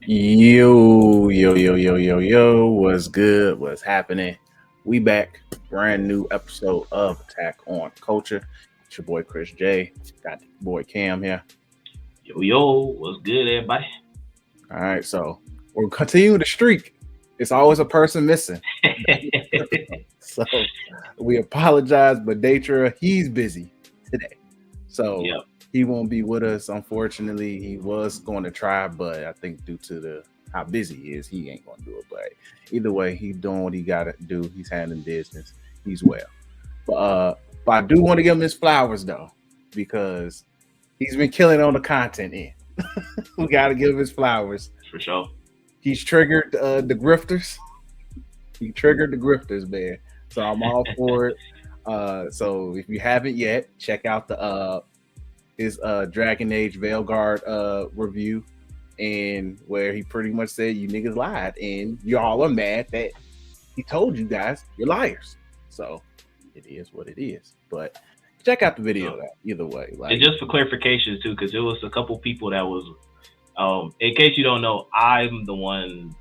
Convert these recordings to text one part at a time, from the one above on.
Yo, what's good? What's happening? We back, brand new episode of Attack on Culture. It's your boy Chris J. Got the boy Cam here. Yo, what's good, everybody? All right, so we're continuing the streak. It's always a person missing. So we apologize, but Datra, he's busy today. So Yep. he won't be with us. Unfortunately, he was going to try, but I think due to the how busy he is, he ain't gonna do it. But either way, he's doing what he gotta do. He's handling business. He's well. But I do want to give him his flowers though, because he's been killing on the content end. We gotta give him his flowers. For sure. He's triggered the grifters. He triggered the grifters, man. So I'm all for it. So if you haven't yet, check out the his Dragon Age Veilguard review, and where he pretty much said you niggas lied, and y'all are mad that he told you guys you're liars. So it is what it is. But check out the video either way. And just for clarification too, because there was a couple people that was, in case you don't know, I'm the one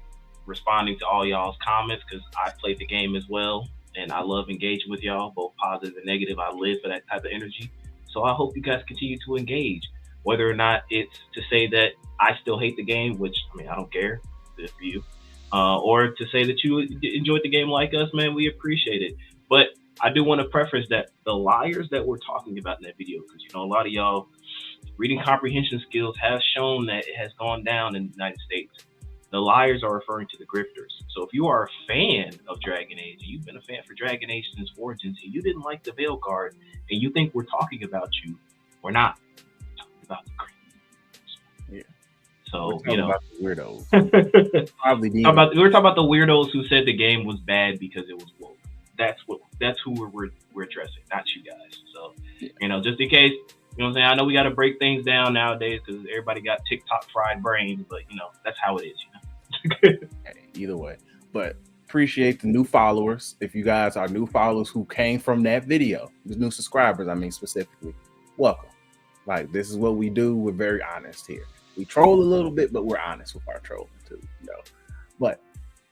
responding to all y'all's comments because I played the game as well, and I love engaging with y'all, both positive and negative. I live for that type of energy. So I hope you guys continue to engage, whether or not it's to say that I still hate the game, which I mean I don't care, good for you, or to say that you enjoyed the game like us, man. We appreciate it. But I do want to preface that the liars that we're talking about in that video, because you know a lot of y'all reading comprehension skills have shown that it has gone down in the United States. The liars are referring to the grifters. So if you are a fan of Dragon Age, and you've been a fan for Dragon Age since Origins, and you didn't like the Veil Guard, and you think we're talking about you, we're not. We're talking about the grifters. Yeah. So we're you know, about the weirdos. Probably we're talking about the weirdos who said the game was bad because it was woke. That's who we're addressing, not you guys. So you know, just in case. You know what I'm saying? I know we got to break things down nowadays because everybody got TikTok fried brains, but you know that's how it is. You know. Hey, either way, but appreciate the new followers. If you guys are new followers who came from that video, the new subscribers, I mean specifically, welcome. Like this is what we do. We're very honest here. We troll a little bit, but we're honest with our trolling too. You know. But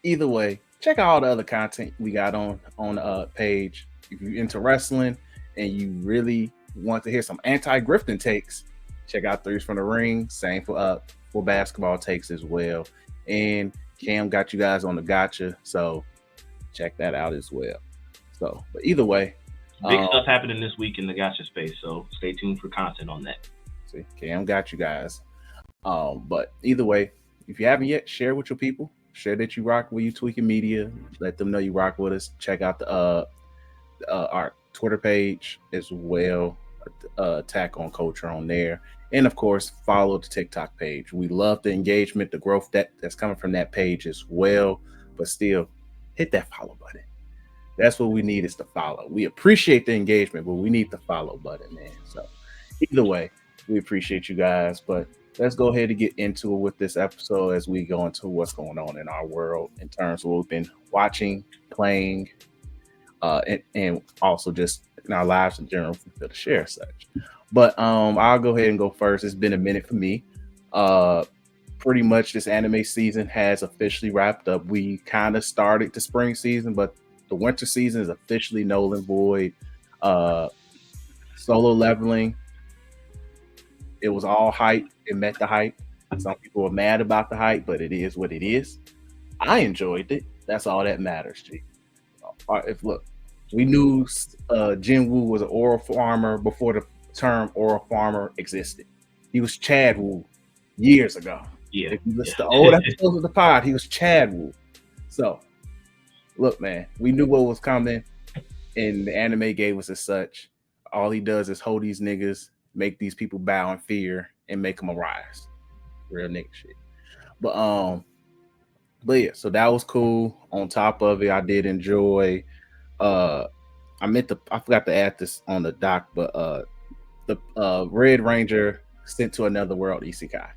either way, check out all the other content we got on the page. If you're into wrestling and you really want to hear some anti-grifting takes, check out Threes from the Ring. Same for basketball takes as well. And Cam got you guys on the Gacha, so check that out as well. So, but either way, big stuff happening this week in the Gacha space, so stay tuned for content on that. See, Cam got you guys. But either way, if you haven't yet, share with your people. Share that you rock with you Tweeking Media. Let them know you rock with us. Check out the our Twitter page as well. Attack on Culture on there, and of course follow the TikTok page. We love the engagement, the growth that's coming from that page as well, but still hit that follow button. That's what we need, is to follow. We appreciate the engagement, but we need the follow button, man. So either way, we appreciate you guys, but let's go ahead and get into it with this episode as we go into what's going on in our world in terms of what we've been watching, playing, and also just in our lives in general, we feel to share such. But I'll go ahead and go first. It's been a minute for me. Pretty much this anime season has officially wrapped up. We kind of started the spring season, but the winter season is officially null and void. Solo Leveling, it was all hype. It met the hype. Some people were mad about the hype, but it is what it is. I enjoyed it. That's all that matters, G. If look, we knew Jinwoo was an oral farmer before the term oral farmer existed. He was Chad Woo years ago. Yeah. If you listen to old episodes of the pod, he was Chad Woo. So, look, man, we knew what was coming, and the anime gave us as such. All he does is hold these niggas, make these people bow in fear, and make them arise. Real nigga shit. But yeah, so that was cool. On top of it, I did enjoy. I forgot to add this on the doc, but the Red Ranger Sent to Another World Isekai.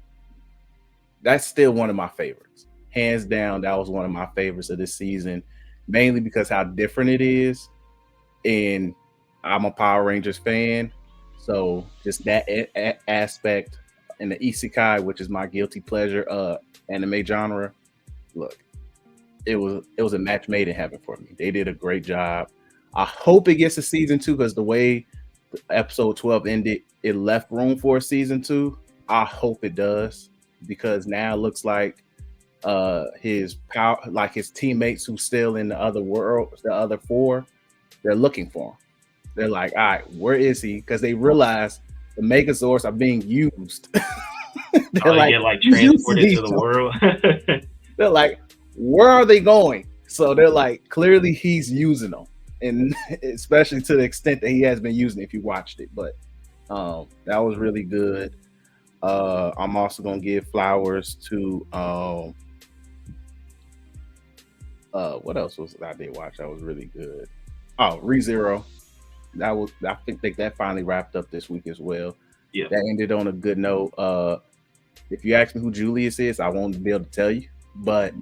That's still one of my favorites. Hands down, that was one of my favorites of this season, mainly because how different it is. And I'm a Power Rangers fan, so just that aspect and the Isekai, which is my guilty pleasure, anime genre, look, it was a match made in heaven for me. They did a great job. I hope it gets a season 2 because the way episode 12 ended, it left room for a season 2. I hope it does because now it looks like his power, like his teammates who still in the other world, the other 4, they're looking for him. They're like, all right, where is he? Because they realize the Megazords are being used. They're get like transported to the world. They're like, where are they going? So they're like, clearly he's using them, and especially to the extent that he has been using it, if you watched it. But that was really good. I'm also gonna give flowers to what else was I did watch? That was really good. Oh, ReZero. That was, I think that finally wrapped up this week as well. Yeah, that ended on a good note. If you ask me who Julius is, I won't be able to tell you, but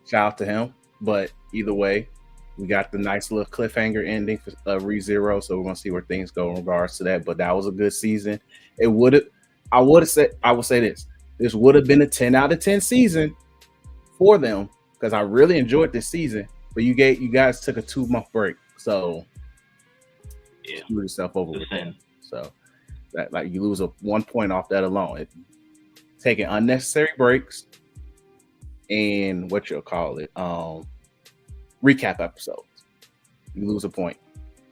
shout out to him. But either way, we got the nice little cliffhanger ending for ReZero, so we're gonna see where things go in regards to that. But that was a good season. I would say this would have been a 10 out of 10 season for them because I really enjoyed this season. But you guys took a 2-month break, so screw yourself over with that. So that, like, you lose 1 point off that alone. Taking unnecessary breaks and what you'll call it, recap episodes. You lose a point,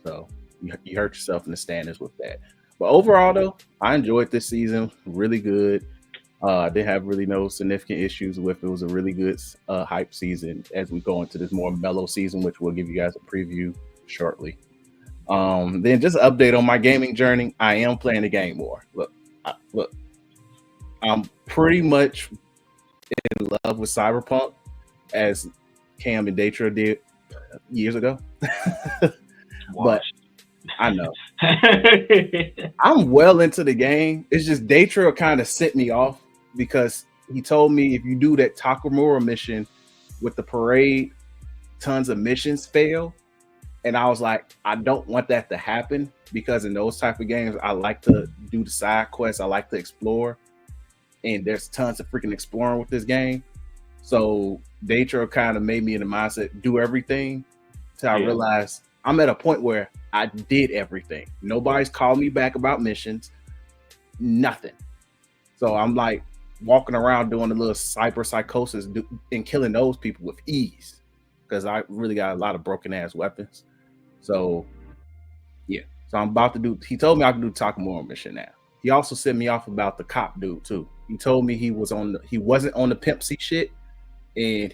so you hurt yourself in the standings with that. But overall, though, I enjoyed this season. Really good. Didn't have really no significant issues with it. It was a really good hype season as we go into this more mellow season, which we'll give you guys a preview shortly. Then just an update on my gaming journey. I am playing the game more. Look, I'm pretty much in love with Cyberpunk as Cam and Datra did years ago. But I know I'm well into the game. It's just Datra kind of set me off because he told me if you do that Takamura mission with the parade, tons of missions fail. And I was like, I don't want that to happen because in those type of games, I like to do the side quests. I like to explore. And there's tons of freaking exploring with this game. So Datra kind of made me in the mindset, do everything. So I realized I'm at a point where I did everything. Nobody's called me back about missions. Nothing. So I'm like walking around doing a little cyber psychosis and killing those people with ease because I really got a lot of broken ass weapons. So yeah. So I'm about to do, he told me I can do Takamura mission now. He also sent me off about the cop dude too. He told me he wasn't on the Pimp C shit, and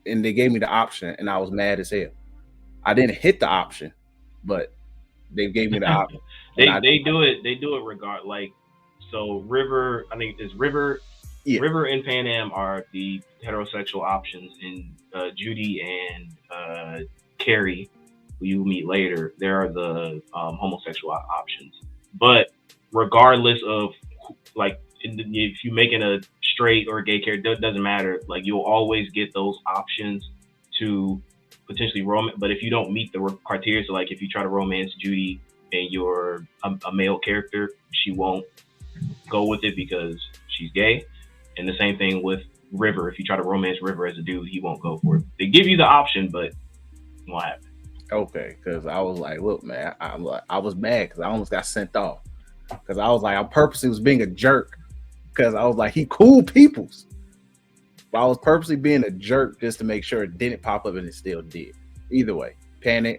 and they gave me the option, and I was mad as hell. I didn't hit the option, but they gave me the option. They do it regard like so. River, I think it's River. Yeah. River and Pan Am are the heterosexual options, and Judy and Carrie, who you meet later, they are the homosexual options. But regardless of like if you're making a straight or a gay character, it doesn't matter. Like you'll always get those options to potentially romance. But if you don't meet the criteria, so like if you try to romance Judy and you're a male character, she won't go with it because she's gay. And the same thing with River. If you try to romance River as a dude, he won't go for it. They give you the option, but it won't happen. Okay, because I was like, look, man, I was mad because I almost got sent off. Because I was like, I purposely was being a jerk. Because I was like, he cool peoples. But I was purposely being a jerk just to make sure it didn't pop up, and it still did. Either way,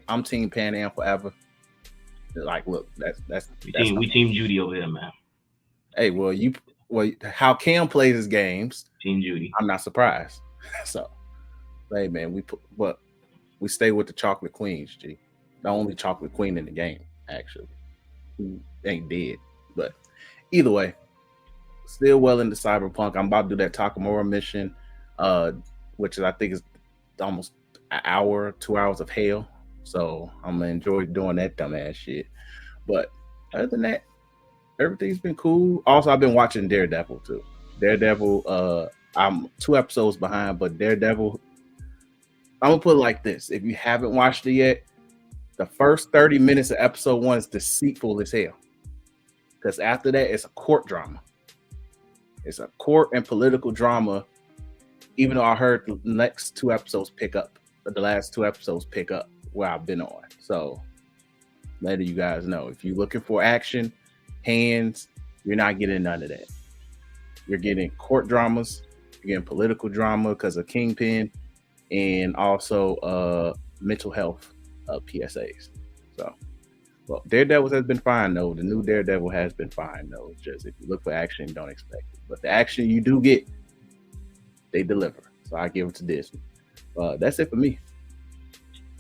I'm team Pan Am forever. Like, look, that's we team Judy over there, man. Hey, well, how Cam plays his games, Team Judy. I'm not surprised. So, hey, man, we stay with the chocolate queens, G. The only chocolate queen in the game, actually, who ain't dead. But either way, still well into Cyberpunk. I'm about to do that Takamura mission, which I think is almost an hour, 2 hours of hell. So I'm gonna enjoy doing that dumbass shit. But other than that, everything's been cool. Also, I've been watching Daredevil too. Daredevil, I'm 2 episodes behind, but Daredevil, I'm gonna put it like this. If you haven't watched it yet, the first 30 minutes of episode 1 is deceitful as hell. Because after that, it's a court drama. It's a court and political drama even though I heard the next 2 episodes pick up, but the last 2 episodes pick up where I've been on. So letting you guys know, if you're looking for action, hands, you're not getting none of that. You're getting court dramas, you're getting political drama because of Kingpin, and also mental health PSAs. So, well, Daredevil has been fine though. The new Daredevil has been fine though. It's just if you look for action, don't expect it. But the action you do get, they deliver. So I give it to Disney. That's it for me.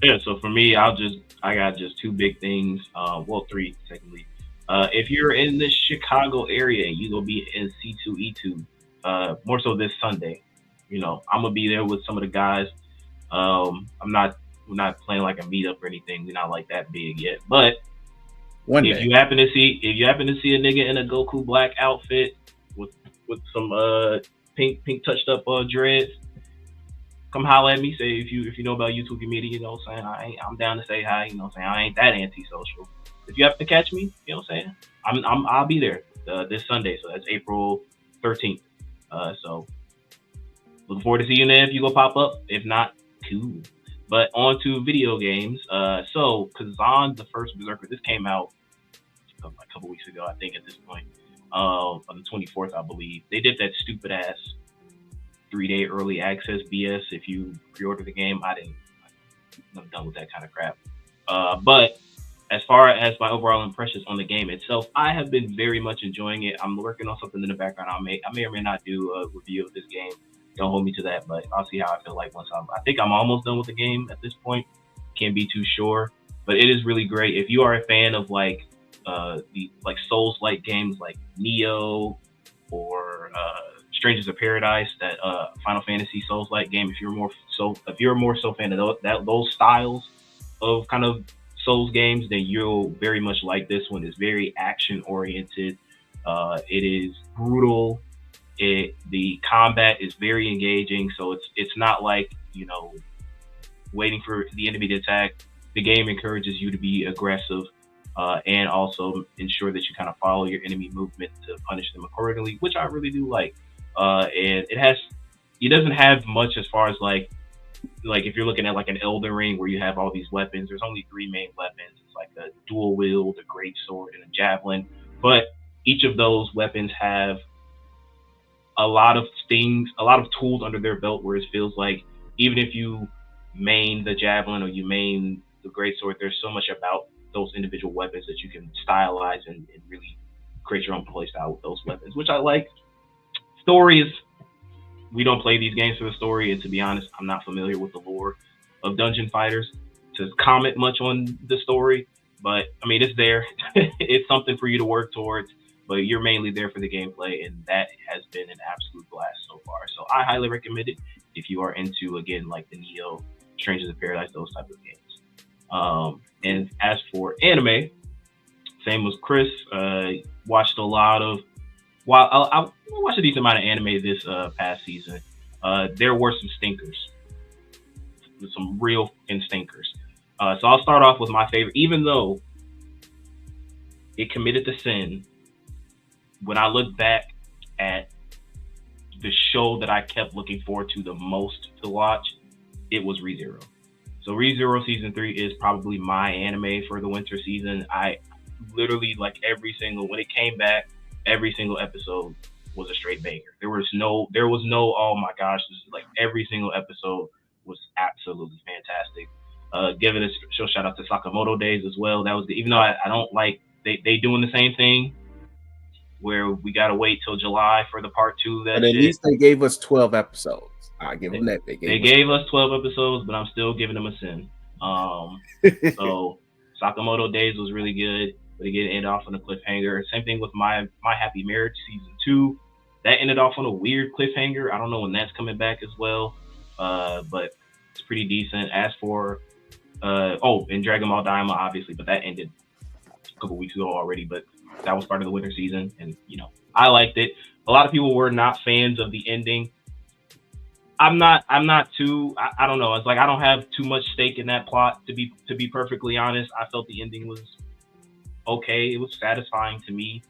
Yeah, so for me, I got just two big things. Well, three technically. If you're in the Chicago area, you gonna be in C2E2. More so this Sunday. You know, I'm gonna be there with some of the guys. We're not playing like a meetup or anything. We're not like that big yet. But if you happen to see a nigga in a Goku black outfit with some pink touched up dreads, come holler at me. Say if you know about YouTube media, you know what I'm saying, I'm down to say hi, you know what I'm saying. I ain't that antisocial. If you have to catch me, you know what I'm saying, I'll be there this Sunday, so that's April 13th. So looking forward to seeing you there if you go pop up. If not, cool. But on to video games. So Kazan the First Berserker, this came out a couple weeks ago, I think, at this point. On the 24th, I believe. They did that stupid ass 3-day early access BS. If you pre-order the game, I'm done with that kind of crap. But as far as my overall impressions on the game itself, I have been very much enjoying it. I'm working on something in the background. I may or may not do a review of this game. Don't hold me to that, but I'll see how I feel like once I think I'm almost done with the game at this point. Can't be too sure, but it is really great. If you are a fan of the Souls-like games like Neo or Strangers of Paradise, that Final Fantasy Souls-like game, if you're more so fan of those styles of kind of Souls games, then you'll very much like this one. It's very action oriented. It is brutal. The combat is very engaging, so it's not like, you know, waiting for the enemy to attack. The game encourages you to be aggressive and also ensure that you kind of follow your enemy movement to punish them accordingly, which I really do like. And it doesn't have much as far as like if you're looking at like an Elden Ring where you have all these weapons. There's only 3 main weapons. It's like a dual wield, a great sword, and a javelin. But each of those weapons have a lot of tools under their belt, where it feels like even if you main the javelin or you main the greatsword, there's so much about those individual weapons that you can stylize and really create your own playstyle with those weapons, which I like. Story is, we don't play these games for the story, and to be honest, I'm not familiar with the lore of Dungeon Fighters to comment much on the story, but I mean, it's there. It's something for you to work towards, but you're mainly there for the gameplay, and that has been an absolute blast so far. So I highly recommend it if you are into, again, like the Neo, Strangers of Paradise, those type of games. And as for anime, same as Chris, watched a lot of, I watched a decent amount of anime this past season. There were some stinkers, some real stinkers. So I'll start off with my favorite, even though it committed the sin. When I look back at the show that I kept looking forward to the most to watch, it was ReZero. So ReZero season 3 is probably my anime for the winter season. I literally, like, when it came back, every single episode was a straight banger. There was no, oh my gosh, this is like, every single episode was absolutely fantastic. Giving a shout out to Sakamoto Days as well. That was even though I don't like, they doing the same thing, where we gotta wait till July for the part 2. But at least they gave us 12 episodes. I give them that. They gave us 12 episodes, but I'm still giving them a sin. So Sakamoto Days was really good, but again, ended off on a cliffhanger. Same thing with My Happy Marriage season 2. That ended off on a weird cliffhanger. I don't know when that's coming back as well, but it's pretty decent. As for and Dragon Ball Daima, obviously, but that ended a couple weeks ago already. But that was part of the winter season, and you know, I liked it. A lot of people were not fans of the ending. I'm not too. I don't know. It's like I don't have too much stake in that plot. To be perfectly honest, I felt the ending was okay. It was satisfying to me,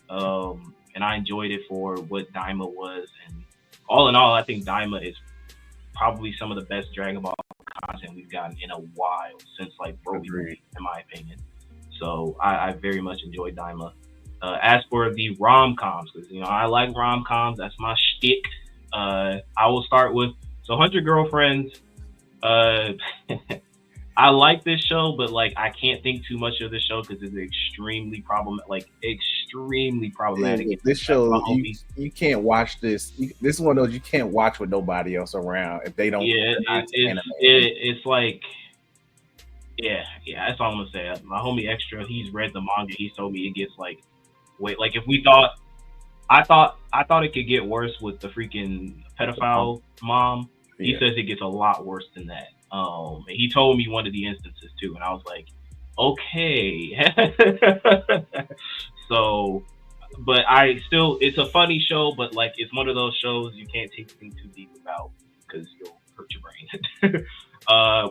and I enjoyed it for what Daima was. And all in all, I think Daima is probably some of the best Dragon Ball content we've gotten in a while since like Broly, in my opinion. So I very much enjoyed Daima. As for the rom-coms, because I like rom-coms, that's my shtick. I will start with 100 Girlfriends. I like this show, but like I can't think too much of this show because it's extremely problematic. Yeah, this show, you can't watch this. This is one of those you can't watch with nobody else around if they don't. Yeah, it's like, yeah. That's all I'm gonna say. My homie Extra, he's read the manga. He told me it gets like, like if we thought, I thought it could get worse with the freaking pedophile mom. He says it gets a lot worse than that. And he told me one of the instances too, and I was like, okay. So, but it's a funny show, but like it's one of those shows you can't take anything too deep about because you'll hurt your brain.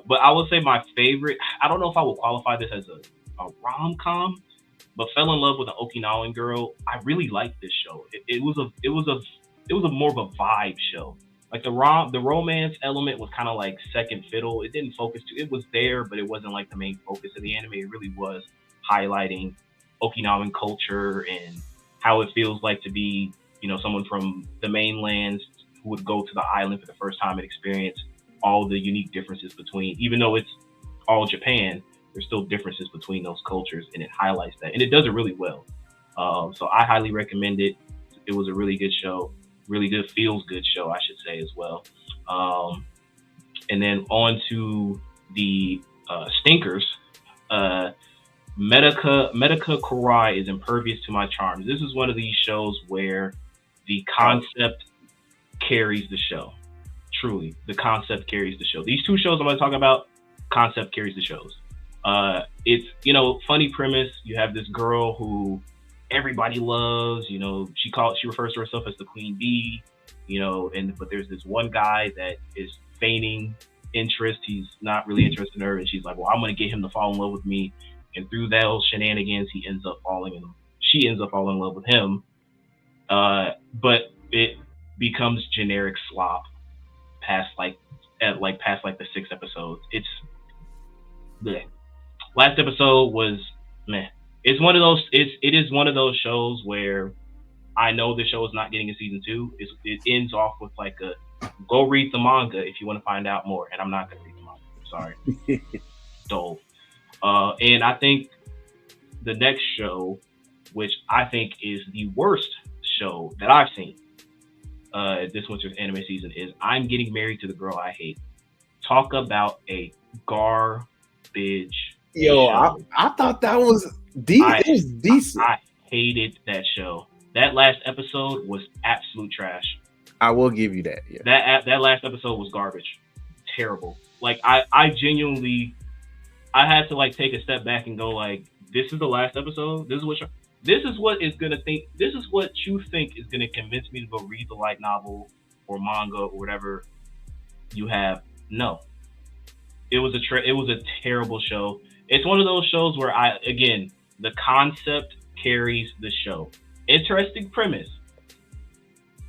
But I would say my favorite, I don't know if I would qualify this as a rom-com, but Fell in Love with an Okinawan Girl. I really liked this show. It was a more of a vibe show. Like the romance element was kind of like second fiddle. It didn't focus it was there, but it wasn't like the main focus of the anime. It really was highlighting Okinawan culture and how it feels like to be, someone from the mainland who would go to the island for the first time and experience all the unique differences between, even though it's all Japan, there's still differences between those cultures, and it highlights that, and it does it really well. So I highly recommend it. It was a really good show. Really good, feels good show, I should say, as well. And then on to the stinkers. Medica Karai is impervious to my charms. This is one of these shows where the concept carries the show. Truly, the concept carries the show. These two shows I'm going to talk about, concept carries the shows. It's, funny premise. You have this girl who everybody loves, she refers to herself as the queen bee, but there's this one guy that is feigning interest. He's not really interested in her, and she's like, well, I'm going to get him to fall in love with me. And through those shenanigans, she ends up falling in love with him. But it becomes generic slop past the 6 episodes. It's bleh. Last episode was meh. It's one of those. It is one of those shows where I know the show is not getting a season 2. It ends off with like a go read the manga if you want to find out more, and I'm not going to read the manga. Sorry, dull. And I think the next show, which I think is the worst show that I've seen this winter's anime season, is I'm Getting Married to the Girl I Hate. Talk about a garbage. Yo, I thought that was decent. It was decent. I hated that show. That last episode was absolute trash. I will give you that. Yeah. That last episode was garbage. Terrible. Like I genuinely, I had to like take a step back and go like, this is the last episode. This is what you think is gonna convince me to go read the light novel or manga or whatever you have. No. It was a terrible show. It's one of those shows where the concept carries the show. Interesting premise.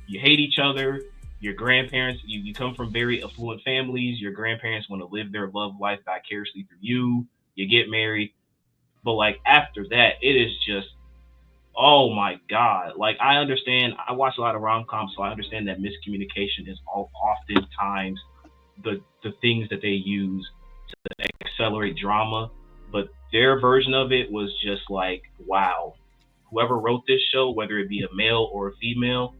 You hate each other. Your grandparents, you come from very affluent families. Your grandparents want to live their love life vicariously through you. You get married. But like after that, it is just, oh my God. Like I understand, I watch a lot of rom-coms, so I understand that miscommunication is oftentimes the things that they use to accelerate drama. But their version of it was just like, wow, whoever wrote this show, whether it be a male or a female,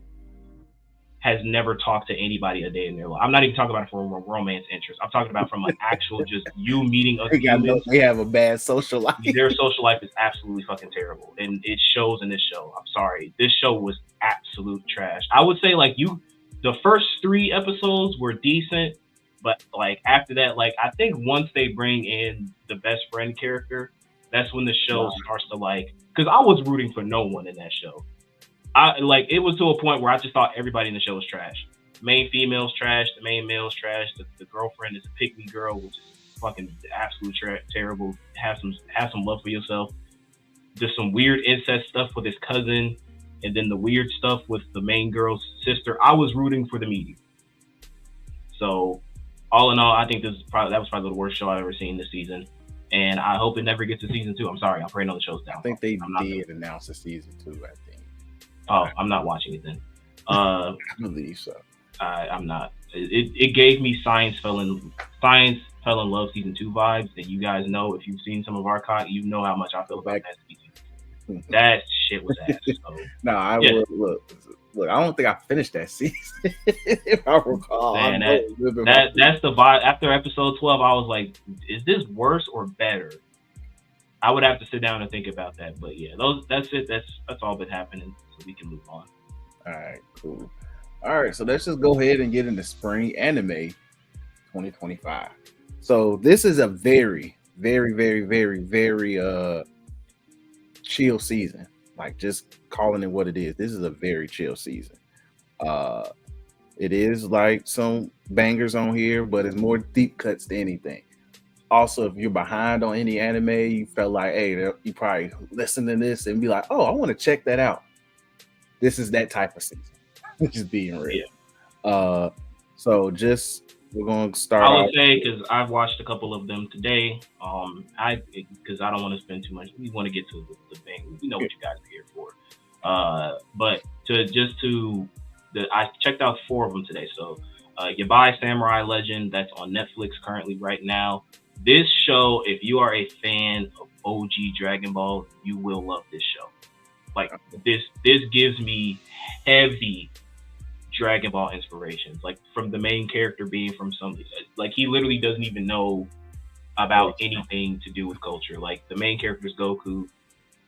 has never talked to anybody a day in their life. I'm not even talking about it from a romance interest. I'm talking about from an actual just you meeting other humans. They have a bad social life. Their social life is absolutely fucking terrible. And it shows in this show. I'm sorry. This show was absolute trash. I would say like the first 3 episodes were decent. But like after that, like I think once they bring in the best friend character, that's when the show starts to like, because I was rooting for no one in that show. It was to a point where I just thought everybody in the show was trash. The main female's trash, the main male's trash, the girlfriend is a pick-me girl, which is fucking absolute terrible. Have some love for yourself. There's some weird incest stuff with his cousin, and then the weird stuff with the main girl's sister. I was rooting for the medium. So all in all, I think that was probably the worst show I've ever seen this season, and I hope it never gets to season 2. I'm sorry, I'm praying on the show's down. I think they did announce a season 2. I think. Oh, I'm not watching it then. I believe so. I'm not. It gave me Science Fell in Love season 2 vibes that you guys know. If you've seen some of our content, you know how much I feel about that season. That shit was ass. So. No, I will look. I don't think I finished that season. If I recall, man, that's the vibe. After episode 12, I was like, "Is this worse or better?" I would have to sit down and think about that. But yeah, that's it. That's all been happening. So we can move on. All right, cool. All right, so let's just go ahead and get into spring anime 2025. So this is a very, very, very, very, very chill season. Like, just calling it what it is. This is a very chill season. It is like some bangers on here, but it's more deep cuts than anything. Also, if you're behind on any anime, you felt like, hey, you probably listen to this and be like, oh, I want to check that out. This is that type of season. Just being real. Yeah. So we're gonna start. I would say, because I've watched a couple of them today. Because I don't want to spend too much. We want to get to the thing. We know what you guys are here for. But I checked out 4 of them today. So, Yabai Samurai Legend, that's on Netflix currently right now. This show, if you are a fan of OG Dragon Ball, you will love this show. Like, this gives me heavy Dragon Ball inspirations, like from the main character being from something, like he literally doesn't even know about anything to do with culture. Like, the main character is Goku,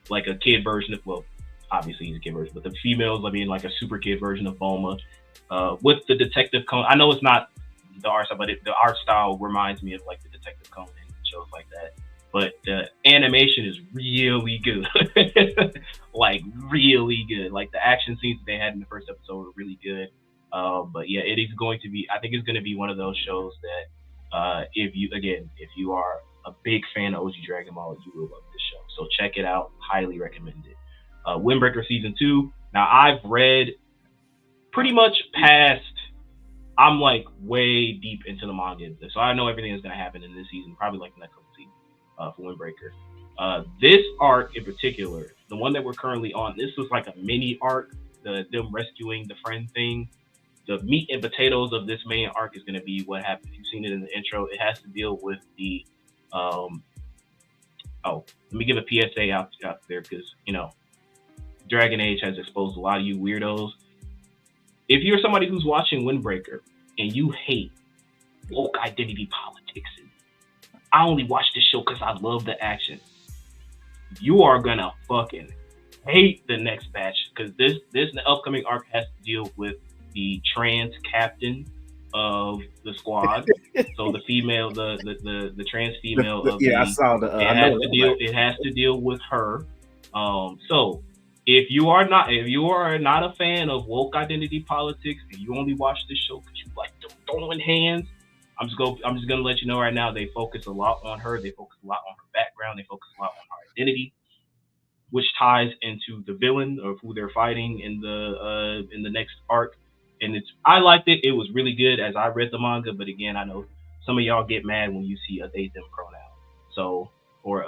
like a kid version of, well, obviously he's a kid version, but the females are being like a super kid version of Bulma, with the Detective Conan. I know it's not the art style, but the art style reminds me of like the Detective Conan shows like that. But the animation is really good. Like, really good. Like, the action scenes they had in the first episode were really good. But yeah, it is going to be, I think it's going to be one of those shows that if you are a big fan of OG Dragon Ball, you will love this show. So check it out. Highly recommend it. Windbreaker Season 2. Now, I've read pretty much past, I'm like way deep into the manga. So I know everything that's going to happen in this season, probably like the next couple seasons. For Windbreaker. This arc in particular, the one that we're currently on, this was like a mini arc, them rescuing the friend thing. The meat and potatoes of this main arc is going to be what happens. You've seen it in the intro. It has to deal with the let me give a PSA out there, because Dragon Age has exposed a lot of you weirdos. If you're somebody who's watching Windbreaker and you hate woke identity politics, I only watch this show because I love the action, you are gonna fucking hate the next batch, because this upcoming arc has to deal with the trans captain of the squad. So the female, the trans female of I saw the. It has to deal with her. So if you are not a fan of woke identity politics and you only watch this show because you like throwing hands, I'm just gonna let you know right now, they focus a lot on her. They focus a lot on her background. They focus a lot on her identity, which ties into the villain of who they're fighting in the next arc. And I liked it. It was really good as I read the manga. But again, I know some of y'all get mad when you see a they them pronoun, so or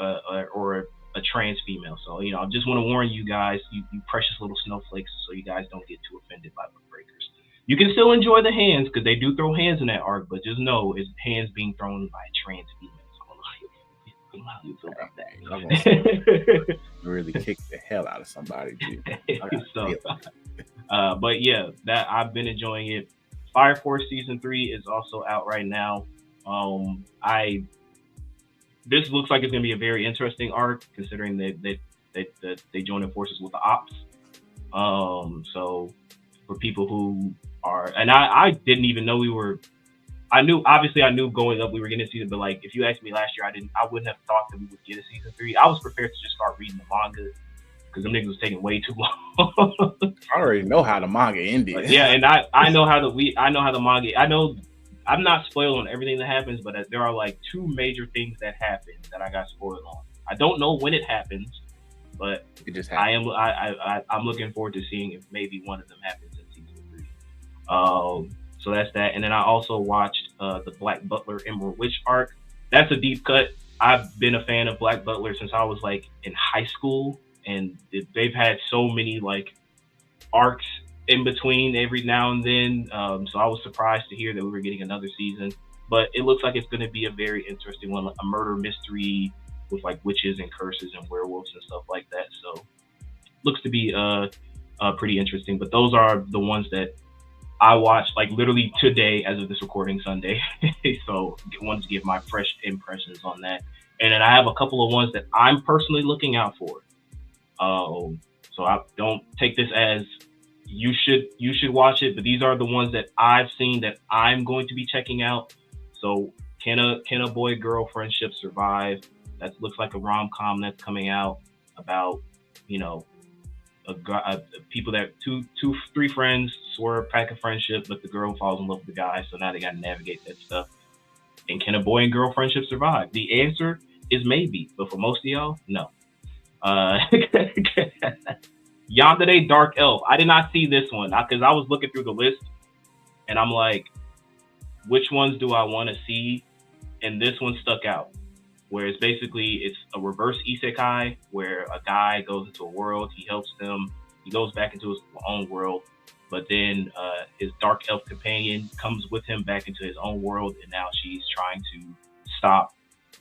a trans female. So I just want to warn you guys, you precious little snowflakes, so you guys don't get too offended by Windbreakers. You can still enjoy the hands, because they do throw hands in that arc, but just know it's hands being thrown by a trans female. So I don't know how you feel about that. Really kick the hell out of somebody, dude. But yeah, that I've been enjoying it. Fire Force Season 3 is also out right now. This looks like it's going to be a very interesting arc, considering that they joined forces with the Ops. So for people who are, and I didn't even know I knew going up we were getting a season, but like, if you asked me last year, I wouldn't have thought that we would get a season 3. I was prepared to just start reading the manga, because them niggas was taking way too long. I already know how the manga ended. Yeah, and I know how the manga. I know I'm not spoiled on everything that happens, but there are like 2 major things that happen that I got spoiled on. I don't know when it happens, but it just happens. I'm looking forward to seeing if maybe one of them happens in season 3. So that's that. And then I also watched the Black Butler Emerald Witch arc. That's a deep cut. I've been a fan of Black Butler since I was like in high school, and they've had so many like arcs in between every now and then. So I was surprised to hear that we were getting another season, but it looks like it's going to be a very interesting one, like a murder mystery with like witches and curses and werewolves and stuff like that. So looks to be pretty interesting. But those are the ones that I watched like literally today as of this recording, Sunday. So I wanted to give my fresh impressions on that. And then I have a couple of ones that I'm personally looking out for. So I don't take this as you should watch it, but these are the ones that I've seen that I'm going to be checking out. So can a boy girl friendship survive? That looks like a rom-com that's coming out about, you know, people that three friends swear a pact of friendship, but the girl falls in love with the guy, so now they got to navigate that stuff. And can a boy and girl friendship survive? The answer is maybe, but for most of y'all, no. Yandere Dark Elf. I did not see this one because I was looking through the list and I'm like, which ones do I want to see? And this one stuck out, where it's a reverse isekai where a guy goes into a world, he helps them, he goes back into his own world, but then his dark elf companion comes with him back into his own world, and now she's trying to stop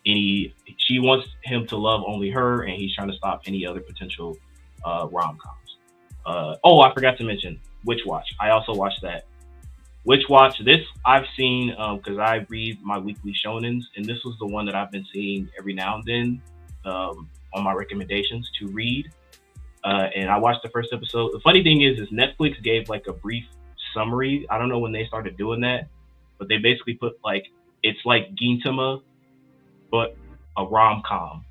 she wants him to love only her, and he's trying to stop any other potential rom-coms. I forgot to mention Witch Watch. I also watched that. Witch Watch, this I've seen because I read my weekly shonens, and this was the one that I've been seeing every now and then on my recommendations to read. And I watched the first episode. The funny thing is Netflix gave like a brief summary. I don't know when they started doing that, but they basically put like, it's like Gintama, but a rom-com.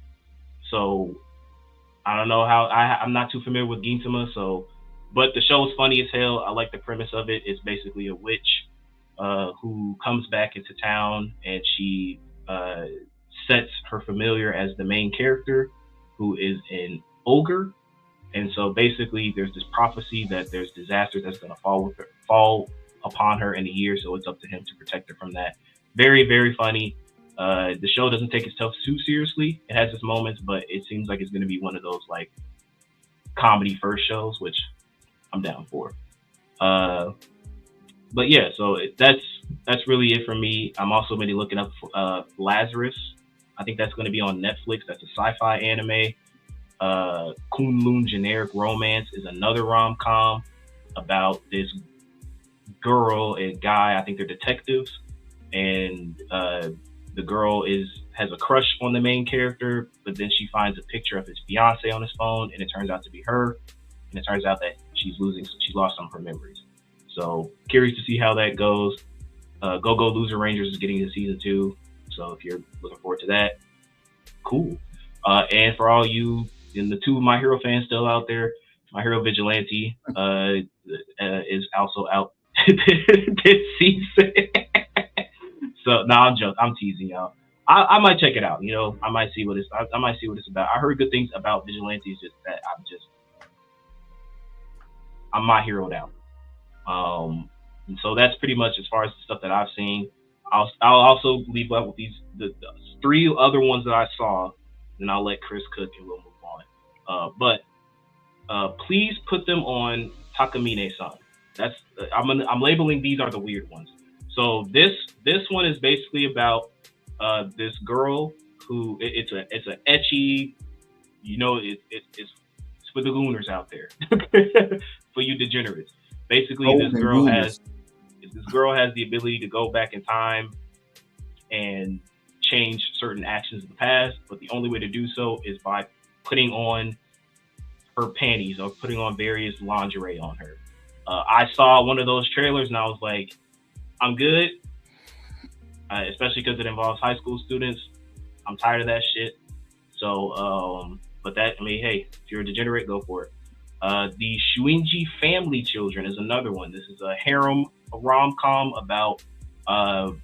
So I don't know how, I'm not too familiar with Gintama, but the show is funny as hell. I like the premise of it. It's basically a witch who comes back into town, and she sets her familiar as the main character, who is an ogre. And so basically there's this prophecy that there's disaster that's going to fall upon her in a year. So it's up to him to protect her from that. Very, very funny. The show doesn't take itself too seriously. It has its moments, but it seems like it's going to be one of those like comedy first shows, which I'm down for. But yeah, so that's really it for me. I'm also going to be looking up Lazarus. I think that's going to be on Netflix. That's a sci-fi anime. Kunlun Generic Romance is another rom-com about this girl and guy. I think they're detectives, and the girl has a crush on the main character, but then she finds a picture of his fiance on his phone, and it turns out to be her. And it turns out that she lost some of her memories. So curious to see how that goes. Go Loser Rangers is getting to season 2, so if you're looking forward to that, cool. And for all you and the 2 My Hero fans still out there, My Hero Vigilante is also out this season. So no, I'm joking. I'm teasing y'all. I might check it out. You know, I might see what it's about. I heard good things about Vigilante. It's just that I'm My Hero'd out. And so that's pretty much as far as the stuff that I've seen. I'll also leave up with the 3 other ones that I saw, and I'll let Chris cook and we'll move on. But please put them on Takamine-san. That's I'm labeling these are the weird ones. So this one is basically about this girl who it's a ecchi, you know, it's for the gooners out there, for you degenerates. Basically, this girl has the ability to go back in time and change certain actions of the past, but the only way to do so is by putting on her panties or putting on various lingerie on her. I saw one of those trailers and I was like, I'm good, especially because it involves high school students. I'm tired of that shit. So, but hey, if you're a degenerate, go for it. The Shuinji Family Children is another one. This is a harem rom-com about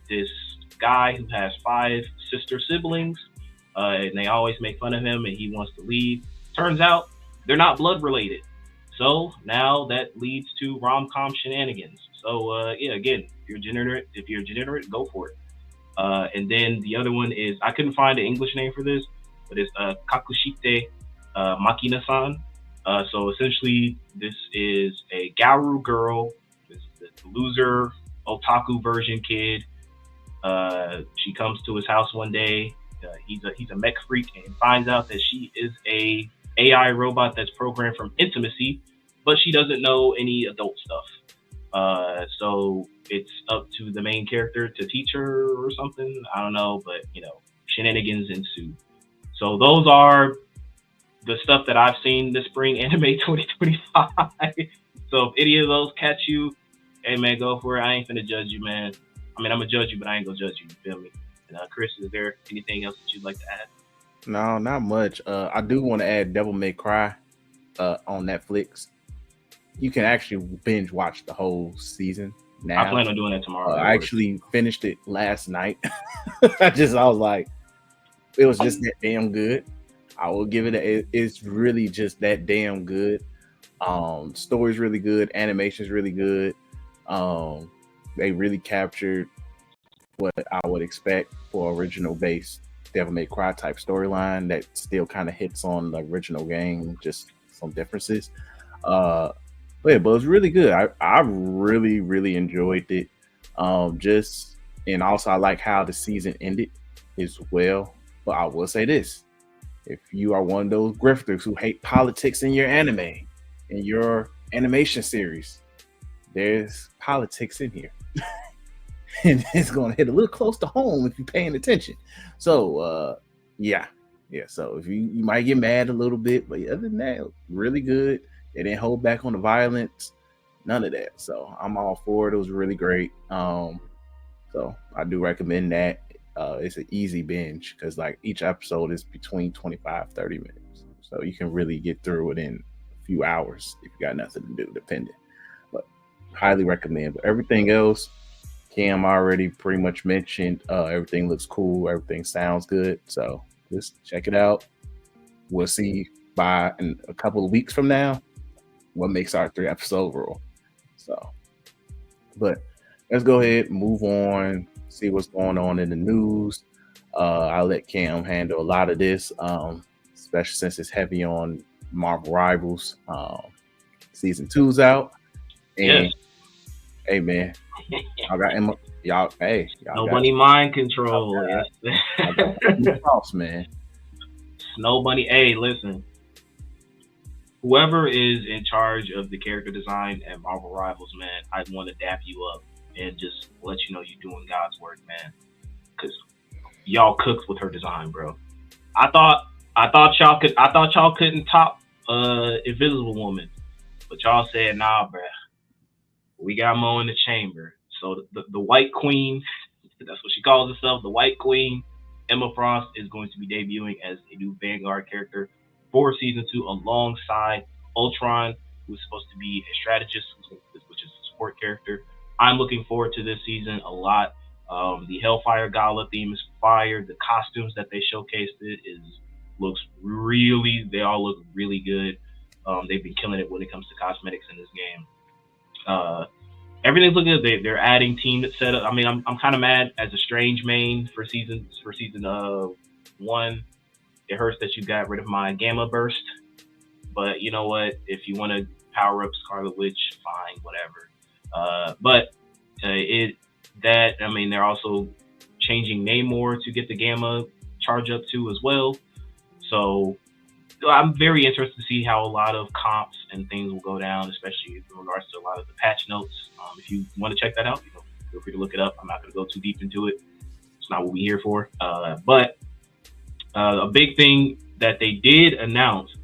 this guy who has 5 sister siblings, and they always make fun of him, and he wants to leave. Turns out they're not blood related. So now that leads to rom-com shenanigans. So yeah, again, if you're degenerate, go for it. And then the other one is I couldn't find an English name for this, but it's Kakushite Makina-san. So essentially, this is a Garu girl, this the loser otaku version kid. She comes to his house one day. He's a mech freak and finds out that she is a AI robot that's programmed from intimacy, but she doesn't know any adult stuff. So it's up to the main character to teach her or something. I don't know, but shenanigans ensue. So those are the stuff that I've seen this spring, anime 2025. So if any of those catch you, hey man, go for it. I ain't finna judge you, man. I mean, I'm gonna judge you, but I ain't gonna judge you. You feel me? And Chris, is there anything else that you'd like to add? No, not much. I do want to add Devil May Cry on Netflix. You can actually binge watch the whole season now. I plan on doing that tomorrow. I actually finished it last night. I was like, it was just that damn good. I will give it it's really just that damn good. Story's really good, animation's really good. They really captured what I would expect for original based Devil May Cry type storyline that still kind of hits on the original game, just some differences. But it's really good. I really, really enjoyed it. And also I like how the season ended as well. But I will say this: if you are one of those grifters who hate politics in your anime, in your animation series, there's politics in here. And it's going to hit a little close to home if you're paying attention. So, yeah. So if you might get mad a little bit, but other than that, really good. They didn't hold back on the violence, none of that. So I'm all for it. It was really great. So I do recommend that. It's an easy binge because like each episode is between 25-30 minutes. So you can really get through it in a few hours if you got nothing to do, depending. But highly recommend. But everything else, Cam already pretty much mentioned. Everything looks cool. Everything sounds good. So just check it out. We'll see by in a couple of weeks from now what makes our 3-episode rule. So, but let's go ahead and move on, see what's going on in the news. I'll let Cam handle a lot of this, especially since it's heavy on Marvel Rivals. Season 2's out. And yes. Hey man, y'all got y'all. Hey, y'all Snow Bunny mind control. Yes, house, man. Snow Bunny. Hey, listen. Whoever is in charge of the character design at Marvel Rivals, man, I want to dap you up and just let you know you're doing God's work, man. Because y'all cooked with her design, bro. I thought y'all couldn't top Invisible Woman, but y'all said nah, bro. We got Mo in the chamber. So the White Queen, that's what she calls herself, the White Queen, Emma Frost, is going to be debuting as a new Vanguard character for Season 2 alongside Ultron, who's supposed to be a strategist, which is a support character. I'm looking forward to this season a lot. The Hellfire Gala theme is fire. The costumes that they showcased they all look really good. They've been killing it when it comes to cosmetics in this game. Everything's looking good. They're adding team setup. I mean, I'm kind of mad as a Strange main for season 1. It hurts that you got rid of my Gamma Burst, but you know what? If you want to power up Scarlet Witch, fine, whatever. They're also changing Namor to get the Gamma charge up to as well. So I'm very interested to see how a lot of comps and things will go down, especially in regards to a lot of the patch notes. If you want to check that out, feel free to look it up. I'm not going to go too deep into it. It's not what we're here for. But a big thing that they did announce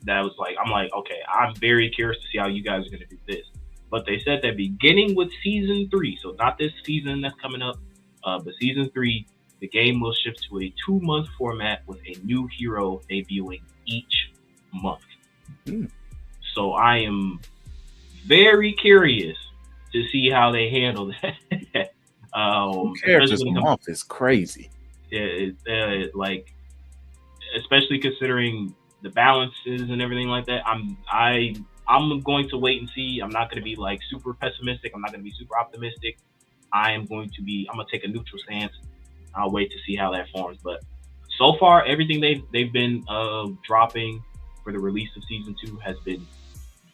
that was like, I'm like, okay, I'm very curious to see how you guys are going to do this. But they said that beginning with Season 3, so not this season that's coming up, but Season 3, the game will shift to a 2-month format with a new hero debuting each month. Mm. So I am very curious to see how they handle that. 2 characters a month is crazy. Especially considering the balances and everything like that. I'm I'm going to wait and see. I'm not going to be like super pessimistic. I'm not going to be super optimistic. I'm going to take a neutral stance. I'll wait to see how that forms. But so far, everything they've been dropping for the release of season 2 has been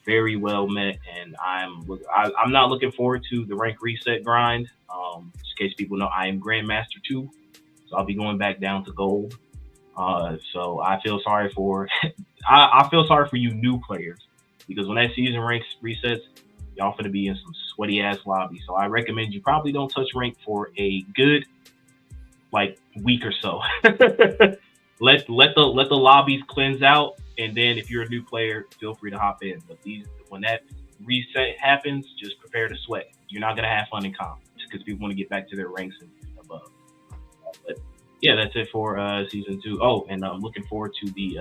very well met, and I'm not looking forward to the rank reset grind. Just in case people know, I am Grandmaster 2, so I'll be going back down to gold. So I feel sorry for I feel sorry for you new players, because when that season rank resets, y'all finna be in some sweaty ass lobbies. So I recommend you probably don't touch rank for a good week or so. let the lobbies cleanse out, and then if you're a new player, feel free to hop in. But when that reset happens, just prepare to sweat. You're not gonna have fun in comp because people want to get back to their ranks and above. But yeah, that's it for season 2. Oh, and I'm looking forward to the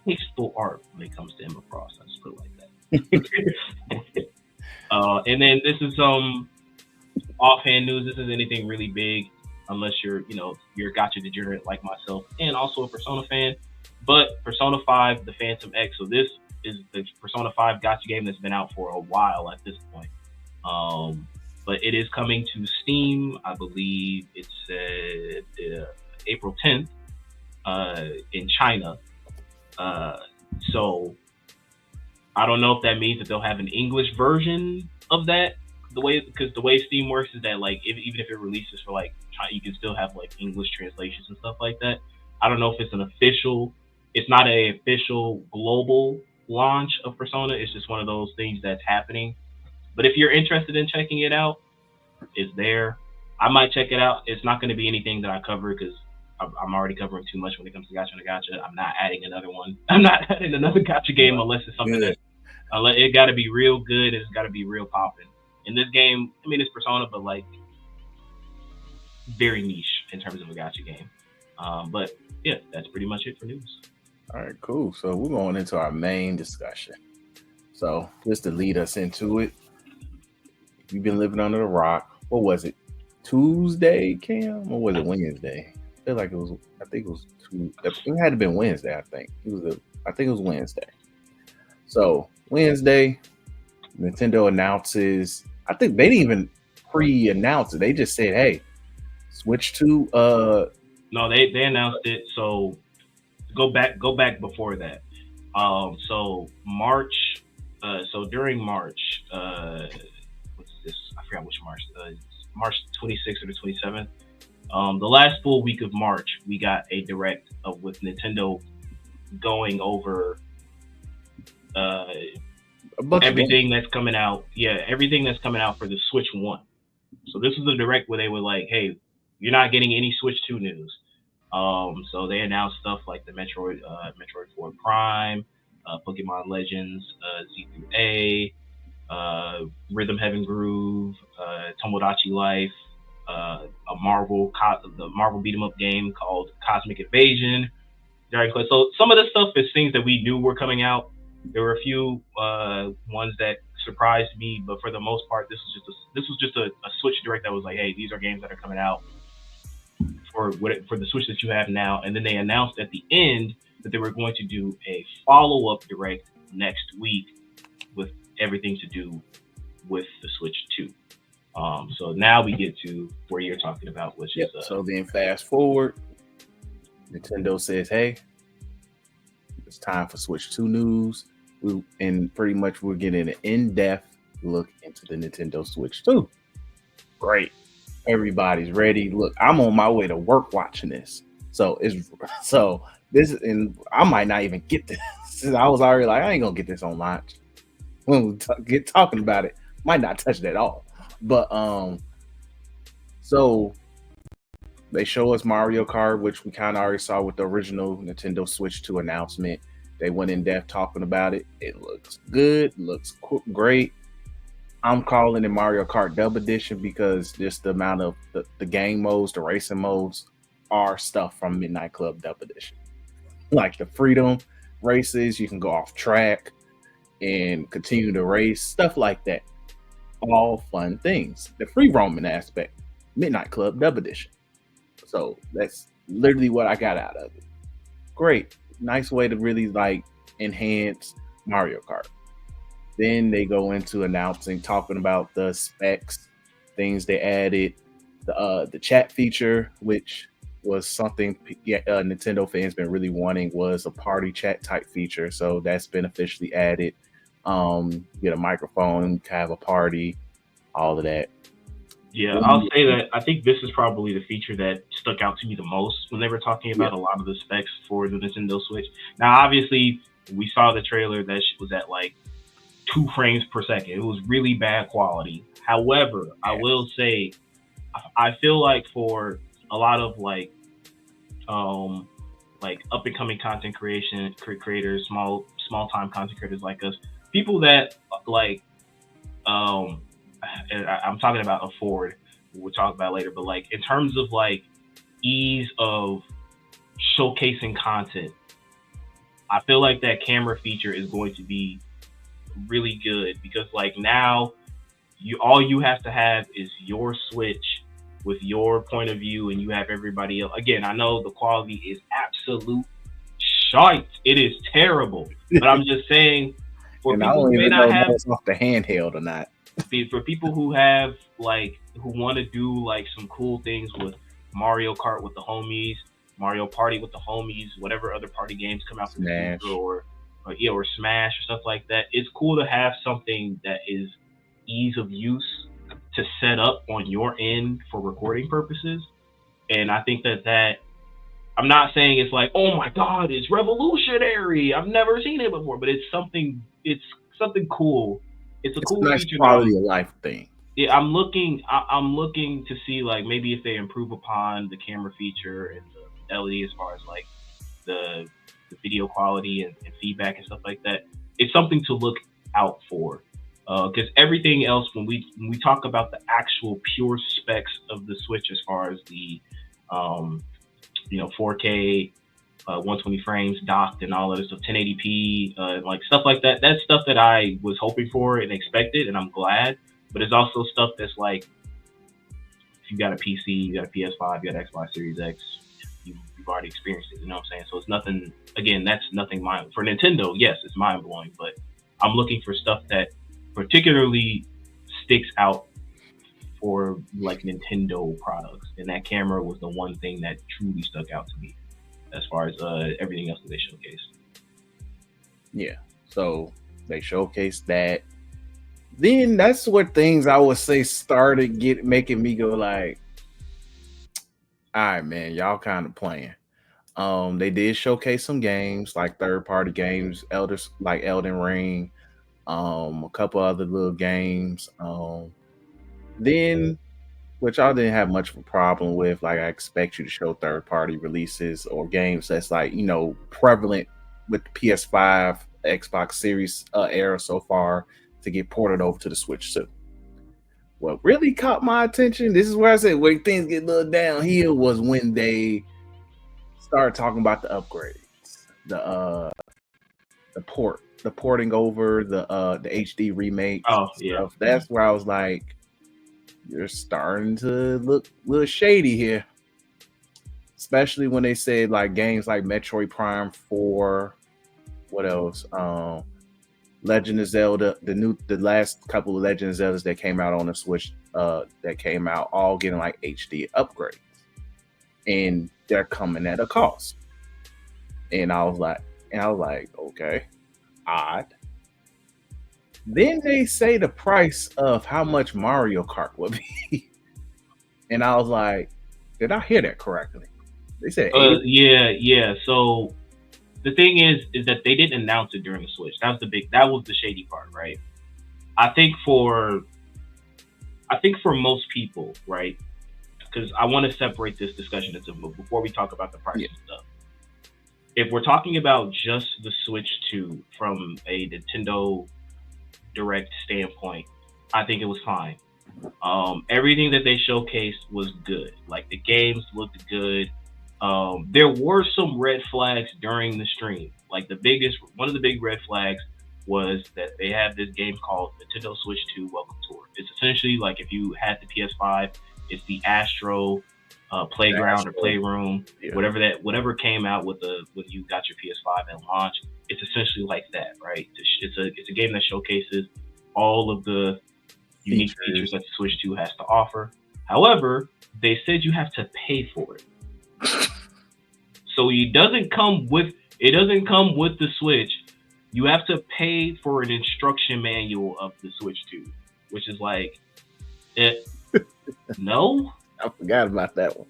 tasteful art when it comes to Emma Frost. I just put it like that. And then this is offhand news. This isn't anything really big, unless you're a Gacha degenerate like myself, and also a Persona fan. But Persona 5, the Phantom X. So this is the Persona 5 Gacha game that's been out for a while at this point. But it is coming to Steam. I believe it said April 10th in China. So I don't know if that means that they'll have an English version of that. Because the way Steam works is that even if it releases for China, you can still have English translations and stuff like that. I don't know if it's it's not an official global launch of Persona. It's just one of those things that's happening. But if you're interested in checking it out, it's there. I might check it out. It's not going to be anything that I cover because I'm already covering too much when it comes to Gacha and Gacha. I'm not adding another one. I'm not adding another Gacha game unless it's something that it got to be real good. It's got to be real popping. In this game, I mean, it's Persona, but very niche in terms of a Gacha game. But yeah, that's pretty much it for news. All right, cool. So we're going into our main discussion. So just to lead us into it, if you've been living under the rock, what was it? Tuesday, Cam, or was it Wednesday? I feel like it was. I think it was It had to have been Wednesday. I think it was Wednesday. So Wednesday, Nintendo announces. I think they didn't even pre-announce it. They just said, "Hey, Switch 2." No, they announced it. So go back before that. So March. So during March, what's this? I forgot which March. March 26th or the 27th. The last full week of March, we got a direct with Nintendo going over everything that's coming out. Yeah, everything that's coming out for the Switch 1. So this was a direct where they were like, "Hey, you're not getting any Switch 2 news." So they announced stuff like the Metroid 4 Prime, Pokemon Legends Z-A, Rhythm Heaven Groove, Tomodachi Life, the Marvel beat 'em up game called Cosmic Invasion. So some of this stuff is things that we knew were coming out. There were a few ones that surprised me, but for the most part, this was just a Switch direct that was like, "Hey, these are games that are coming out for the Switch that you have now." And then they announced at the end that they were going to do a follow-up direct next week with everything to do with the Switch 2. So now we get to where you're talking about, which is so then fast forward, Nintendo says, "Hey, it's time for Switch 2 news." And pretty much we're getting an in-depth look into the Nintendo Switch 2. Great. Everybody's ready. Look, I'm on my way to work watching this. And I might not even get this. I was already like, I ain't gonna get this on launch. When we get talking about it, might not touch it at all. But so they show us Mario Kart, which we kind of already saw with the original Nintendo Switch 2 announcement. They went in depth talking about it. It looks good, looks great. I'm calling it Mario Kart Dub Edition because just the amount of the game modes, the racing modes, are stuff from Midnight Club Dub Edition. Like the freedom races, you can go off track and continue to race, stuff like that. All fun things. The free roaming aspect, Midnight Club Dub Edition. So that's literally what I got out of it. Great. Nice way to really enhance Mario Kart. Then they go into announcing, talking about the specs, things they added, the chat feature, which was something Nintendo fans been really wanting, was a party chat type feature. So that's been officially added. Get a microphone, have a party, all of that. Yeah, I'll say that I think this is probably the feature that stuck out to me the most when they were talking about a lot of the specs for the Nintendo Switch. Now, obviously, we saw the trailer that was at like 2 frames per second. It was really bad quality. However, I will say, I feel like for a lot of like up and coming content creators, small time content creators like us, people that like I'm talking about a Ford, we'll talk about later, but like in terms of like ease of showcasing content, I feel like that camera feature is going to be really good, because like now all you have to have is your Switch with your point of view, and you have everybody else. Again, I know the quality is absolute shite. It is terrible, but I'm just saying, for people who may not have off the handheld or not. For people who have like, who want to do like some cool things with Mario Kart with the homies, Mario Party with the homies, whatever other party games come out for the future, or Smash or stuff like that, it's cool to have something that is ease of use to set up on your end for recording purposes. And I think that I'm not saying it's like, oh my god, it's revolutionary, I've never seen it before, but it's something cool. It's a cool nice feature. Quality of life thing. Yeah, I'm looking to see like maybe if they improve upon the camera feature and the fidelity as far as like the video quality and feedback and stuff like that. It's something to look out for, because everything else, when we talk about the actual pure specs of the Switch, as far as the 4K, 120 frames docked and all of this stuff, 1080p, like stuff like that. That's stuff that I was hoping for and expected, and I'm glad. But it's also stuff that's like, if you got a PC, you got a PS5, you got Xbox Series X, you've already experienced it. You know what I'm saying? So it's nothing. Again, that's nothing mind for Nintendo. Yes, it's mind blowing, but I'm looking for stuff that particularly sticks out for like Nintendo products, and that camera was the one thing that truly stuck out to me, as far as everything else that they showcased. Yeah, so they showcased that. Then that's what things I would say started making me go like, all right, man, y'all kind of playing. They did showcase some games, like third-party games, like Elden Ring, a couple other little games. Then, which I didn't have much of a problem with, like I expect you to show third-party releases or games that's like, prevalent with the PS5, Xbox Series era so far, to get ported over to the Switch too. What really caught my attention, this is where I said where things get a little downhill, was when they started talking about the upgrades, the porting over, the HD remake. Oh yeah, stuff. That's where I was like, you're starting to look a little shady here. Especially when they said like games like Metroid Prime 4, what else? Legend of Zelda, the last couple of Legend of Zeldas that came out on the Switch, that came out, all getting like HD upgrades, and they're coming at a cost. And I was like, okay, odd. Then they say the price of how much Mario Kart would be, and I was like, did I hear that correctly? They said, yeah. So the thing is that they didn't announce it during the Switch. That was the shady part, right? I think for most people, right? Because I want to separate this discussion into, before we talk about the price and stuff. If we're talking about just the Switch 2 from a Nintendo Direct standpoint, I think it was fine. Everything that they showcased was good. Like, the games looked good. There were some red flags during the stream. Like, one of the big red flags was that they have this game called Nintendo Switch 2 Welcome Tour. It's essentially like, if you had the PS5, it's the Astro playground or playroom, whatever came out with you got your PS5 at launch. it's essentially like that, right? It's a game that showcases all of the unique features that the Switch 2 has to offer. However, they said you have to pay for it. So it doesn't come with the Switch. You have to pay for an instruction manual of the Switch 2, which is like, no. I forgot about that one.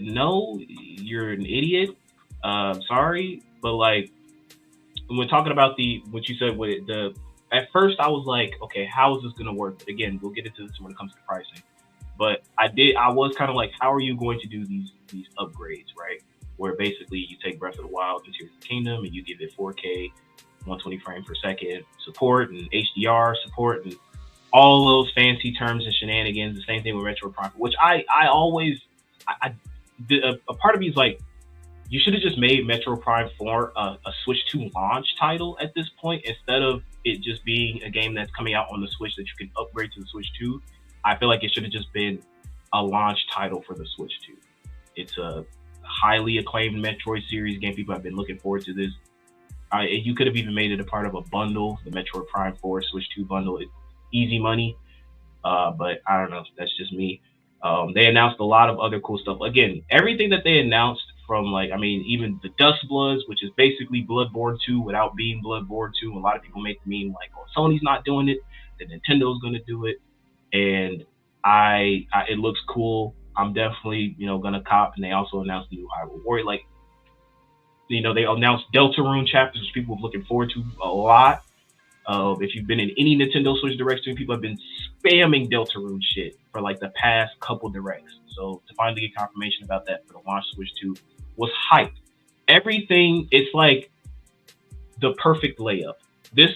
No, you're an idiot. Sorry, but like when we're talking about what you said with the. At first, I was like, okay, how is this gonna work? But again, we'll get into this when it comes to pricing. But I was kind of like, how are you going to do these upgrades, right? Where basically you take Breath of the Wild and Tears of the Kingdom and you give it 4K, 120 frames per second support and HDR support and all those fancy terms and shenanigans. The same thing with Metro Prime, which a part of me is like, you should have just made Metro Prime 4 a Switch 2 launch title at this point, instead of it just being a game that's coming out on the Switch that you can upgrade to the Switch 2. I feel like it should have just been a launch title for the Switch 2. It's a highly acclaimed Metroid series game. People have been looking forward to this. You could have even made it a part of a bundle, the Metroid Prime 4 Switch 2 bundle. It's easy money, but I don't know. That's just me. They announced a lot of other cool stuff. Again, everything that they announced from even the Dust Bloods, which is basically Bloodborne 2 without being Bloodborne 2. A lot of people make the meme like, oh, Sony's not doing it, then Nintendo's going to do it. And it looks cool. I'm definitely, gonna cop. And they also announced the new Hyrule Warrior. Like, they announced Deltarune chapters, which people are looking forward to a lot. If you've been in any Nintendo Switch Directs, people have been spamming Deltarune shit for like the past couple Directs. So to finally get confirmation about that for the launch Switch 2 was hyped. Everything, it's like the perfect layup. This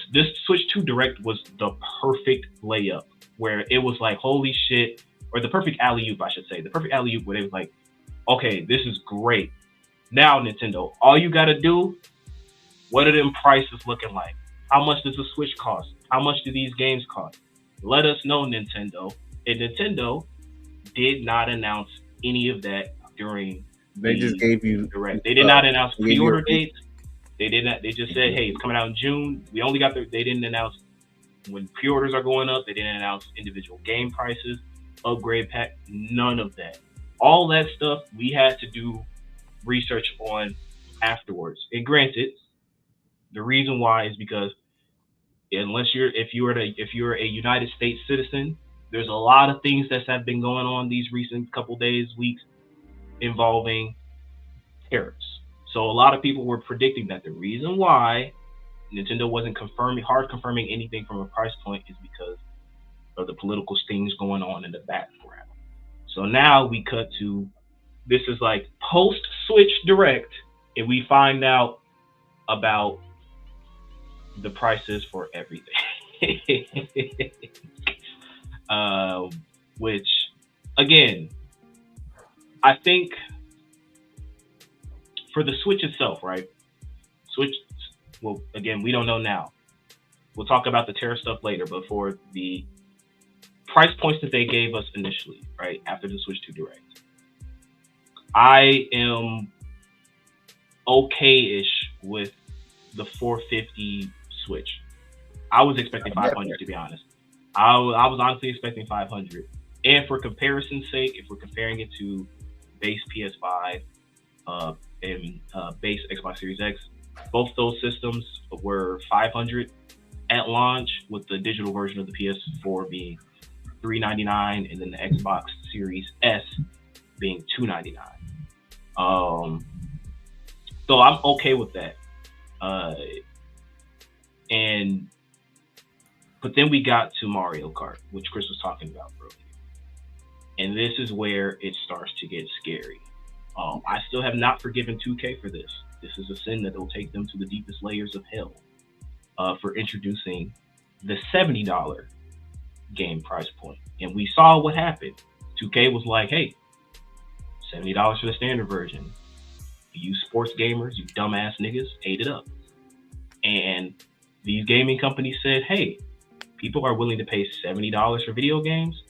Switch 2 Direct was the perfect layup, where it was like, holy shit, or the perfect alley-oop, I should say. The perfect alley-oop where they was like, okay, this is great. Now, Nintendo, all you got to do, what are them prices looking like? How much does the Switch cost? How much do these games cost? Let us know, Nintendo. And Nintendo did not announce any of that during just gave you Direct. They did not announce pre-order dates. They did not. They just said, hey, it's coming out in June. We only got they didn't announce when pre-orders are going up. They didn't announce individual game prices, upgrade pack, none of that. All that stuff we had to do research on afterwards. And granted, the reason why is because if you're a United States citizen, there's a lot of things that have been going on these recent couple days, weeks, involving tariffs. So a lot of people were predicting that the reason why Nintendo wasn't confirming anything from a price point is because of the political things going on in the background. So now we cut to, this is like post Switch Direct, and we find out about the prices for everything. Which, again, I think for the Switch itself, right? Well, again, we don't know now. We'll talk about the tariff stuff later, but for the price points that they gave us initially, right, after the Switch 2 Direct, I am okay-ish with the 450 Switch. I was expecting 500, to be honest. I was honestly expecting 500. And for comparison's sake, if we're comparing it to base PS5 and base Xbox Series X, both those systems were 500 at launch, with the digital version of the PS4 being $399 and then the Xbox Series S being $299. So I'm okay with that. But then we got to Mario Kart, which Chris was talking about earlier. And this is where it starts to get scary. I still have not forgiven 2K for this. This is a sin that will take them to the deepest layers of hell for introducing the $70 game price point. And we saw what happened. 2K was like, hey, $70 for the standard version. You sports gamers, you dumbass niggas, ate it up. And these gaming companies said, hey, people are willing to pay $70 for video games.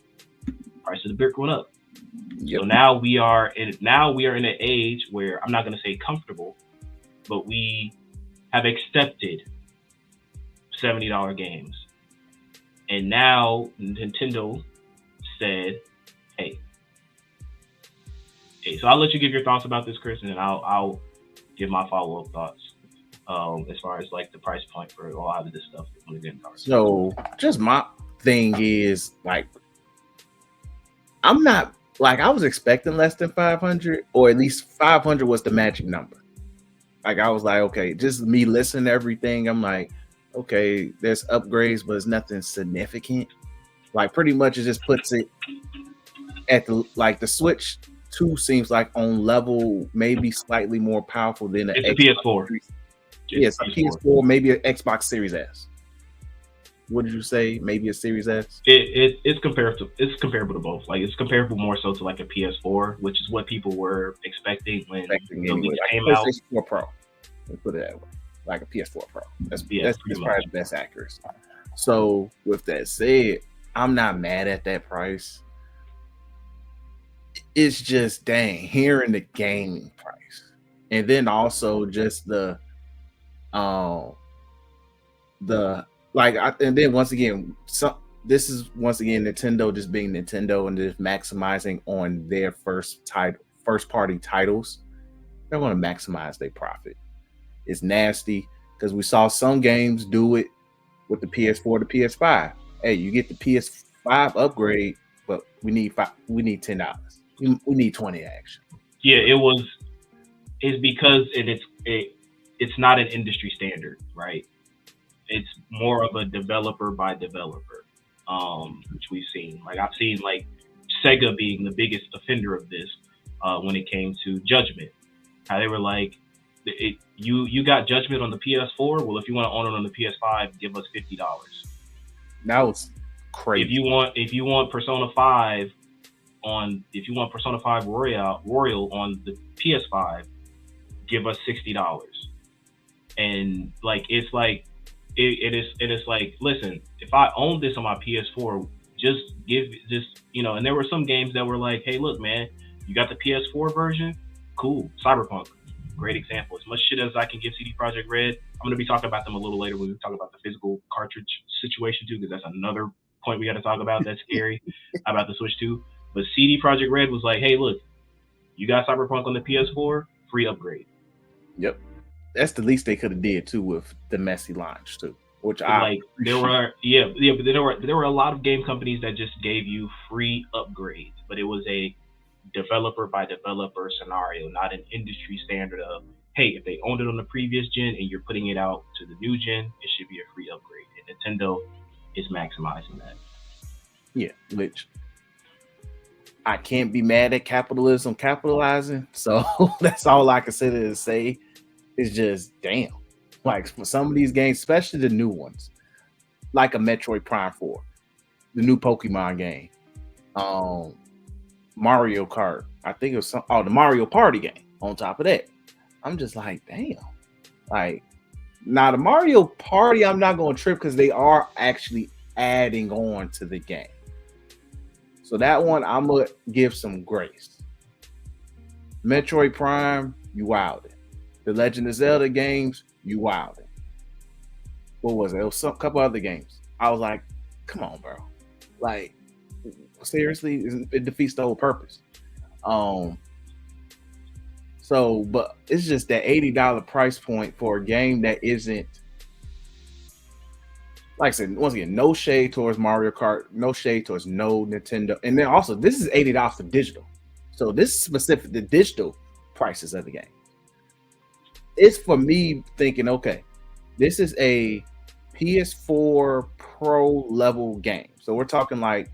Price of the brick went up. Yep. So now we are in an age where I'm not going to say comfortable, but we have accepted $70 games. And now Nintendo said, hey, so I'll let you give your thoughts about this, Chris, and then I'll give my follow-up thoughts as far as like the price point for a lot of this stuff. So just my thing is like, I'm not like, I was expecting less than 500, or at least 500 was the magic number. Like I was like, okay, just me listening to everything, I'm like, okay, there's upgrades, but it's nothing significant. Like pretty much it just puts it at the, like the Switch 2 seems like on level, maybe slightly more powerful than it's a PS4. Yes, a PS4, maybe an Xbox Series S. What did you say? Maybe a Series S? It's comparable. It's comparable to both. Like it's comparable more so to like a PS4, which is what people were expecting when the leaks came out. PS4 Pro. Let's put it that way. Like a PS4 Pro. That's probably the best accuracy. So with that said, I'm not mad at that price. It's just dang, hearing the gaming price, and then also just the like, and then once again, this is once again Nintendo just being Nintendo and just maximizing on their first party titles. They're going to maximize their profit. It's nasty because we saw some games do it with the PS4 to PS5. Hey, you get the PS5 upgrade, but we need $10. We need 20 action. Yeah, it's because it's not an industry standard, right? It's more of a developer by developer, which we've seen. Like I've seen like Sega being the biggest offender of this when it came to Judgment. How they were like, you got Judgment on the PS4. Well, if you want to own it on the PS5, give us $50. That was crazy. If you want Persona 5 Royal on the PS5, give us $60. And like it's like it is like, listen, if I own this on my PS4, just and there were some games that were like, hey, look, man, you got the PS4 version, cool. Cyberpunk, great example. As much shit as I can give CD Projekt Red, I'm gonna be talking about them a little later when we talk about the physical cartridge situation too, because that's another point we got to talk about that's scary about the Switch 2. But CD Projekt Red was like, hey, look, you got Cyberpunk on the PS4, free upgrade. Yep. That's the least they could have did too with the messy launch too. Which I like there were a lot of game companies that just gave you free upgrades, but it was a developer by developer scenario, not an industry standard of, hey, if they owned it on the previous gen and you're putting it out to the new gen, it should be a free upgrade. And Nintendo is maximizing that. Yeah, which I can't be mad at capitalism capitalizing. So that's all I consider to say. It's just damn. Like for some of these games, especially the new ones, like a Metroid Prime 4, the new Pokemon game, Mario Kart. I think it was the Mario Party game on top of that. I'm just like, damn. Like, now the Mario Party, I'm not going to trip because they are actually adding on to the game. So that one, I'm going to give some grace. Metroid Prime, you wilded. The Legend of Zelda games, you wilded. What was it? It was a couple other games. I was like, come on, bro. Like, seriously, it defeats the whole purpose. So, but it's just that $80 price point for a game that isn't, like I said, once again, no shade towards Mario Kart, no shade towards no Nintendo. And then also, this is $80 for digital. So this is specific, the digital prices of the game. It's for me thinking, okay, this is a PS4 Pro level game. So we're talking like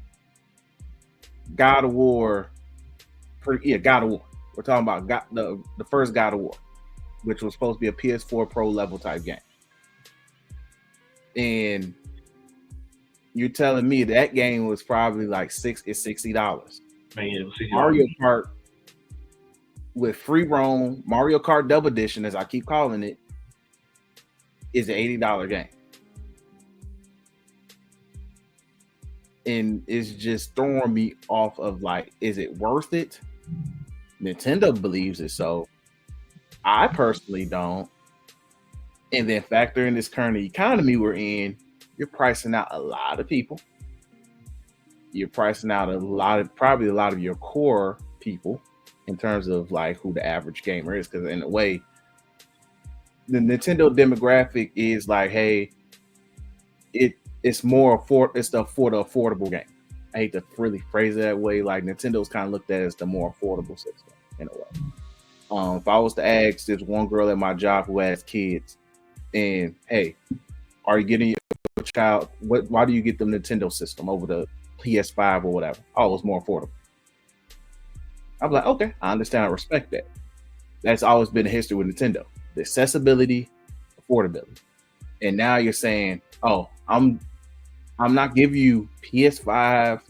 God of War. God of War. We're talking about the first God of War, which was supposed to be a PS4 Pro level type game. And you're telling me that game was probably like $60. Mario Kart with free roam, Mario Kart Double Edition, as I keep calling it, is an $80 game. And it's just throwing me off of like, is it worth it? Nintendo believes it, so I personally don't. And then factor in this current economy we're in, you're pricing out a lot of people. You're pricing out probably a lot of your core people in terms of like who the average gamer is. Because in a way, the Nintendo demographic is like, hey, it's more it's the affordable game. I hate to really phrase it that way. Like Nintendo's kind of looked at as the more affordable system in a way. If I was to ask this one girl at my job who has kids, and hey, are you getting your child? Why do you get the Nintendo system over the PS5 or whatever? Oh, it's more affordable. I'm like, okay, I understand, I respect that. That's always been a history with Nintendo: the accessibility, affordability. And now you're saying, oh, I'm not giving you PS5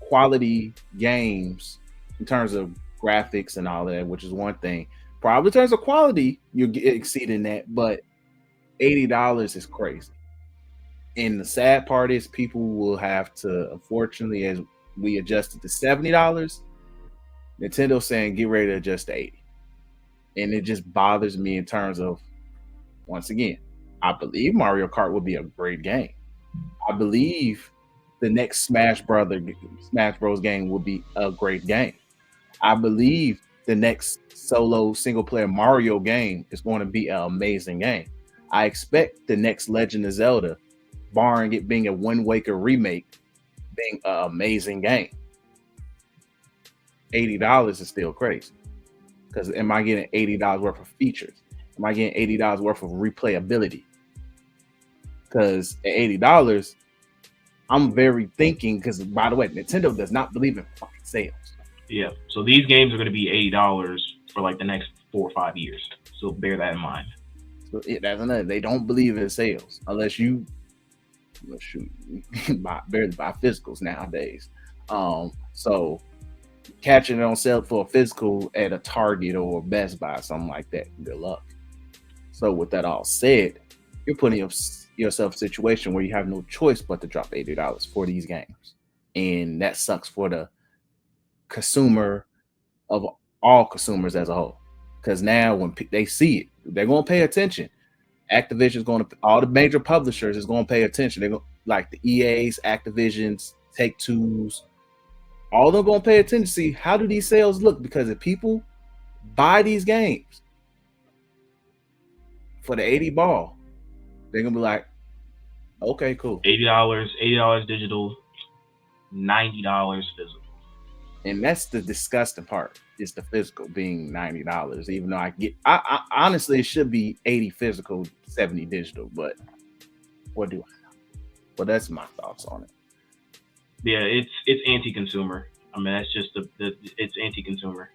quality games in terms of graphics and all that, which is one thing. Probably in terms of quality, you're exceeding that, but $80 is crazy. And the sad part is people will have to, unfortunately, as we adjusted to $70, Nintendo saying get ready to adjust to 80. And it just bothers me in terms of, once again, I believe Mario Kart would be a great game. I believe the next Smash Bros game will be a great game. I believe the next solo single player Mario game is going to be an amazing game. I expect the next Legend of Zelda, barring it being a Wind Waker remake, being an amazing game. $80 is still crazy. Because am I getting $80 worth of features? Am I getting $80 worth of replayability? Because at $80, I'm very thinking, because by the way, Nintendo does not believe in fucking sales. Yeah. So these games are going to be $80 for like the next 4 or 5 years. So bear that in mind. So that's another. They don't believe in sales unless you barely buy physicals nowadays. So catching it on sale for a physical at a Target or a Best Buy, something like that, good luck. So with that all said, you're putting yourself in a situation where you have no choice but to drop $80 for these games. And that sucks for the consumer of all consumers as a whole. Because now when they see it, they're going to pay attention. Activision's going to, all the major publishers is going to pay attention. They're going, like the EAs, Activisions, Take-Twos, all of them going to pay attention to see how do these sales look. Because if people buy these games for the 80 ball, they're going to be like, okay, cool. $80 digital, $90 physical. And that's the disgusting part, is the physical being $90. Even though I honestly, it should be 80 physical, 70 digital. But what do I know? But that's my thoughts on it. Yeah, it's anti-consumer. I mean, that's just it's anti-consumer.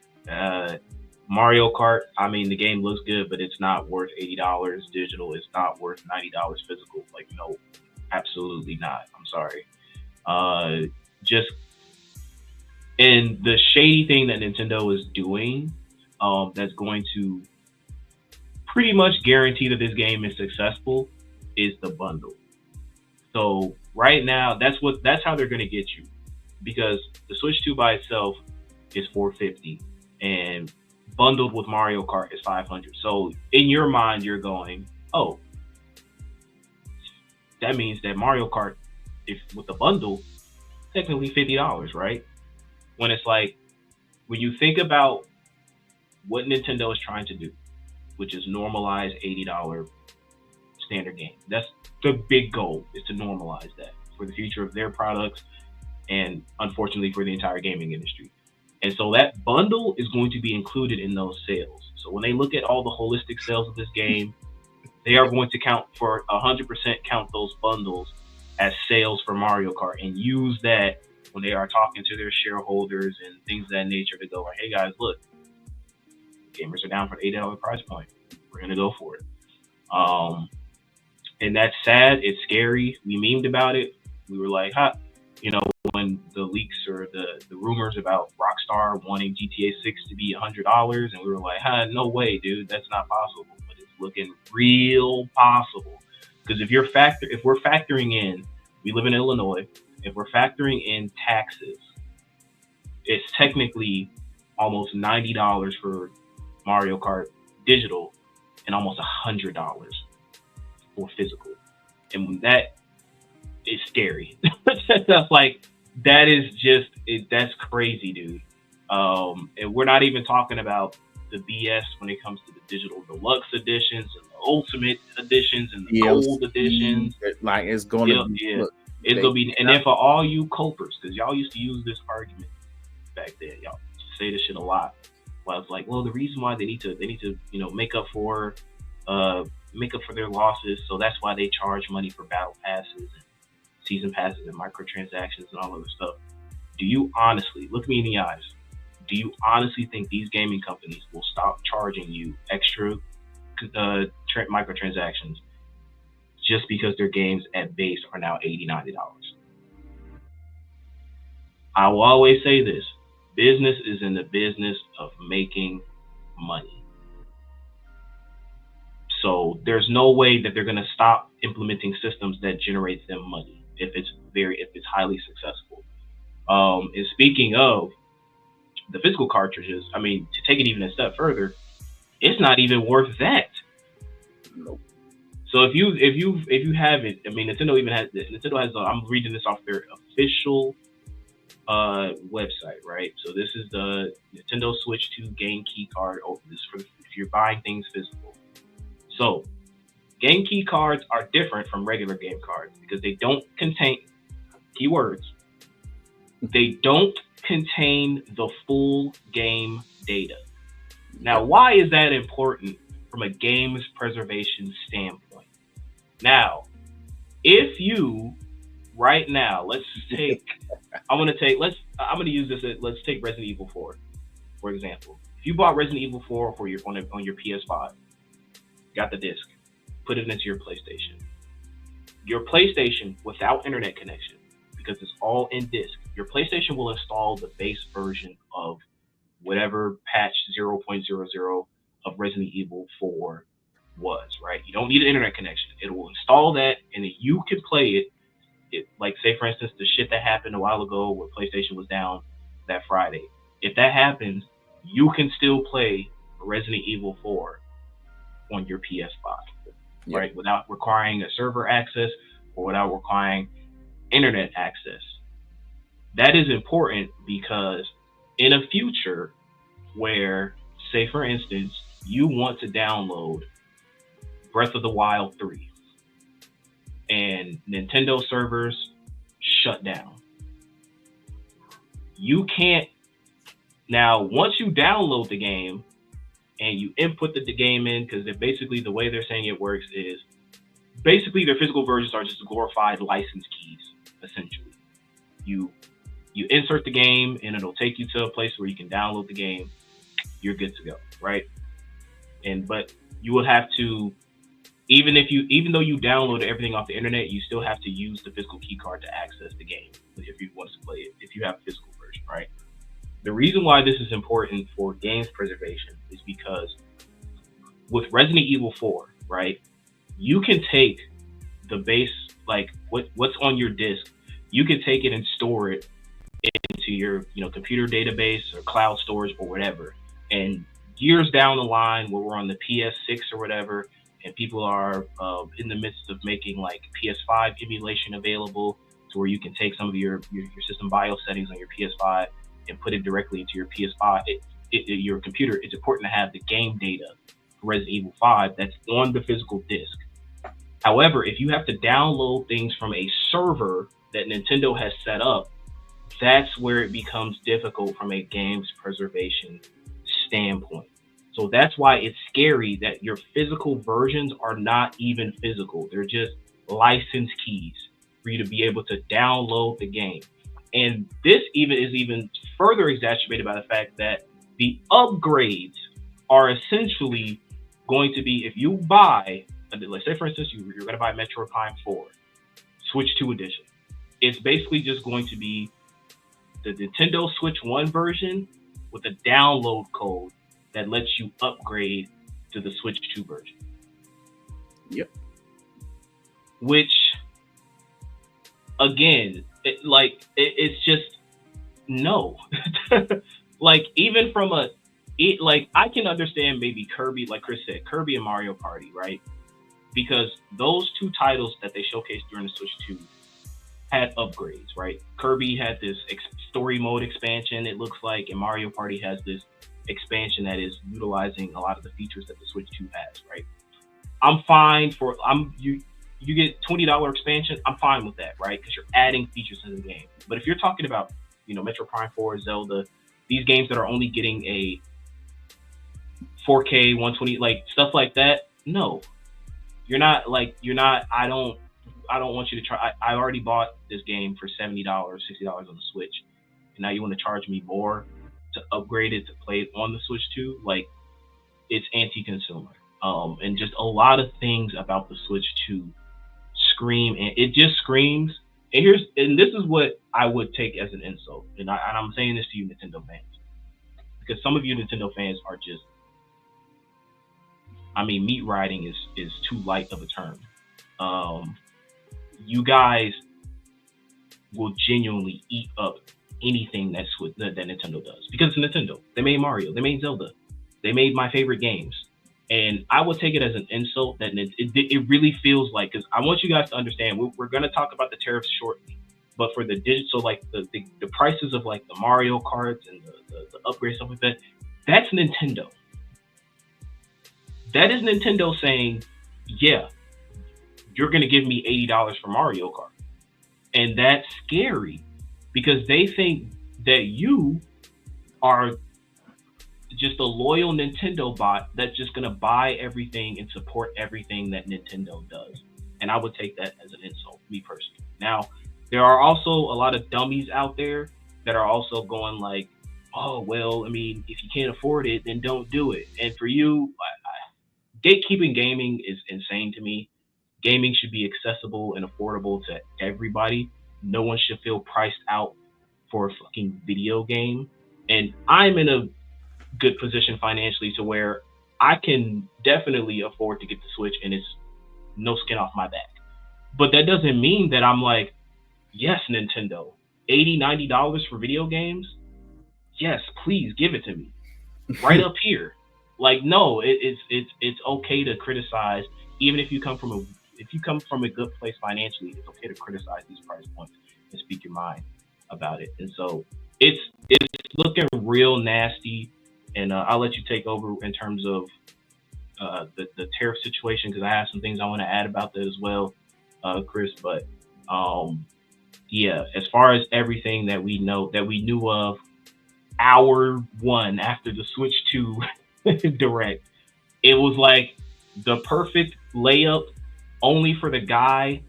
Mario Kart, I mean, the game looks good, but it's not worth $80 digital. It's not worth $90 physical. Like, no, absolutely not. I'm sorry. And the shady thing that Nintendo is doing, that's going to pretty much guarantee that this game is successful, is the bundle. So right now, that's how they're going to get you, because the Switch 2 by itself is $450, and bundled with Mario Kart is $500. So in your mind, you're going, oh, that means that Mario Kart, if with the bundle, technically $50, right? When it's like, when you think about what Nintendo is trying to do, which is normalize $80 standard game. That's the big goal, is to normalize that for the future of their products and unfortunately for the entire gaming industry. And so that bundle is going to be included in those sales. So when they look at all the holistic sales of this game, they are going to count 100% count those bundles as sales for Mario Kart and use that when they are talking to their shareholders and things of that nature to go, hey guys, look, gamers are down for the $8 price point. We're going to go for it. And that's sad. It's scary. We memed about it. We were like, when the leaks or the rumors about Rockstar wanting GTA 6 to be $100, and we were like, no way, dude, that's not possible. But it's looking real possible. Because if we're factoring in, we live in Illinois, if we're factoring in taxes, it's technically almost $90 for Mario Kart digital and almost $100 for physical, and that is scary. That's like that is just that's crazy, dude. And we're not even talking about the BS when it comes to the digital deluxe editions and the ultimate editions and the gold editions. Like it's going to be, look, it's gonna be. And then for all you copers, because y'all used to use this argument back then, y'all used to say this shit a lot. Well, it's like, well, the reason why they need to make up for their losses, so that's why they charge money for battle passes and season passes and microtransactions and all other stuff. Do you honestly look me in the eyes? Do you think these gaming companies will stop charging you extra microtransactions just because their games at base are now $80, $90? I will always say this: business is in the business of making money. So there's no way that they're going to stop implementing systems that generate them money if it's highly successful. And speaking of the physical cartridges, I mean, to take it even a step further, it's not even worth that. Nope. So if you have it, I mean, Nintendo has. I'm reading this off their official website, right? So this is the Nintendo Switch 2 game key card. Oh, this is for if you're buying things physical. So game key cards are different from regular game cards because they don't contain keywords. They don't contain the full game data. Now, why is that important from a game's preservation standpoint? Now, if you right now, let's take Resident Evil 4, for example. If you bought Resident Evil 4 for your on your PS5, got the disc, put it into your PlayStation. Your PlayStation without internet connection, because it's all in disc, your PlayStation will install the base version of whatever patch 0.00 of Resident Evil 4 was, right? You don't need an internet connection. It will install that, and then you can play it. Like, say, for instance, the shit that happened a while ago where PlayStation was down that Friday. If that happens, you can still play Resident Evil 4 on your PS5, right? Without requiring a server access or without requiring internet access. That is important because in a future where, say, for instance, you want to download Breath of the Wild 3 and Nintendo servers shut down, you can't. Now, once you download the game and you input the game in, because basically the way they're saying it works is basically their physical versions are just glorified license keys, essentially. You insert the game and it'll take you to a place where you can download the game. You're good to go, right? But you will have to, even though you download everything off the internet, you still have to use the physical key card to access the game if you want to play it, if you have a physical version, right? The reason why this is important for games preservation is because with Resident Evil 4, right, you can take the base, like what's on your disc, you can take it and store it into your computer database or cloud storage or whatever. And years down the line, where we're on the PS6 or whatever, and people are in the midst of making like PS5 emulation available, to where you can take some of your system BIOS settings on your PS5 and put it directly into your PS5, your computer. It's important to have the game data for Resident Evil 5 that's on the physical disc. However, if you have to download things from a server that Nintendo has set up, that's where it becomes difficult from a game's preservation standpoint. So that's why it's scary that your physical versions are not even physical. They're just license keys for you to be able to download the game. And this is further exacerbated by the fact that the upgrades are essentially going to be, if you buy, let's say for instance, you're going to buy Metroid Prime 4, Switch 2 edition. It's basically just going to be the Nintendo Switch 1 version with a download code that lets you upgrade to the Switch 2 version. Yep. Which, again, it's just no. Like, even from I can understand maybe Kirby, like Chris said, Kirby and Mario Party, right? because those two titles that they showcased during the Switch 2 had upgrades, right? Kirby had this story mode expansion, it looks like, and Mario Party has this expansion that is utilizing a lot of the features that the Switch 2 has, right? I'm fine for you get $20 expansion, I'm fine with that, right? Because you're adding features to the game. But if you're talking about, Metro Prime 4, Zelda, these games that are only getting a 4K 120, like stuff like that, no. You're not. I don't want you to try. I already bought this game for $70, $60 on the Switch, and now you want to charge me more to upgrade it to play it on the Switch 2? Like, it's anti-consumer. And just a lot of things about the Switch 2 scream, and it just screams. And this is what I would take as an insult, and I'm saying this to you, Nintendo fans, because some of you Nintendo fans are just, meat riding is too light of a term. You guys will genuinely eat up anything that Nintendo does, because it's Nintendo. They made Mario, they made Zelda, they made my favorite games, and I will take it as an insult that it really feels like, because I want you guys to understand, we're going to talk about the tariffs shortly, but for the digital, like the prices of like the Mario carts and the upgrade stuff like that, that's Nintendo. That is Nintendo saying, yeah, you're going to give me $80 for Mario Kart. And that's scary, because they think that you are just a loyal Nintendo bot that's just going to buy everything and support everything that Nintendo does. And I would take that as an insult, me personally. Now, there are also a lot of dummies out there that are also going like, oh, well, if you can't afford it, then don't do it. And for you, gatekeeping gaming is insane to me. Gaming should be accessible and affordable to everybody. No one should feel priced out for a fucking video game. And I'm in a good position financially to where I can definitely afford to get the Switch, and it's no skin off my back. But that doesn't mean that I'm like, yes, Nintendo, $80, $90 for video games? Yes, please give it to me. Right up here. Like, no, it's okay to criticize, even if you come from a good place financially. It's okay to criticize these price points and speak your mind about it. And so it's looking real nasty. And I'll let you take over in terms of the tariff situation, because I have some things I want to add about that as well, Chris. But yeah, as far as everything that we knew of hour one after the Switch 2 Direct, it was like the perfect layup, only for the guy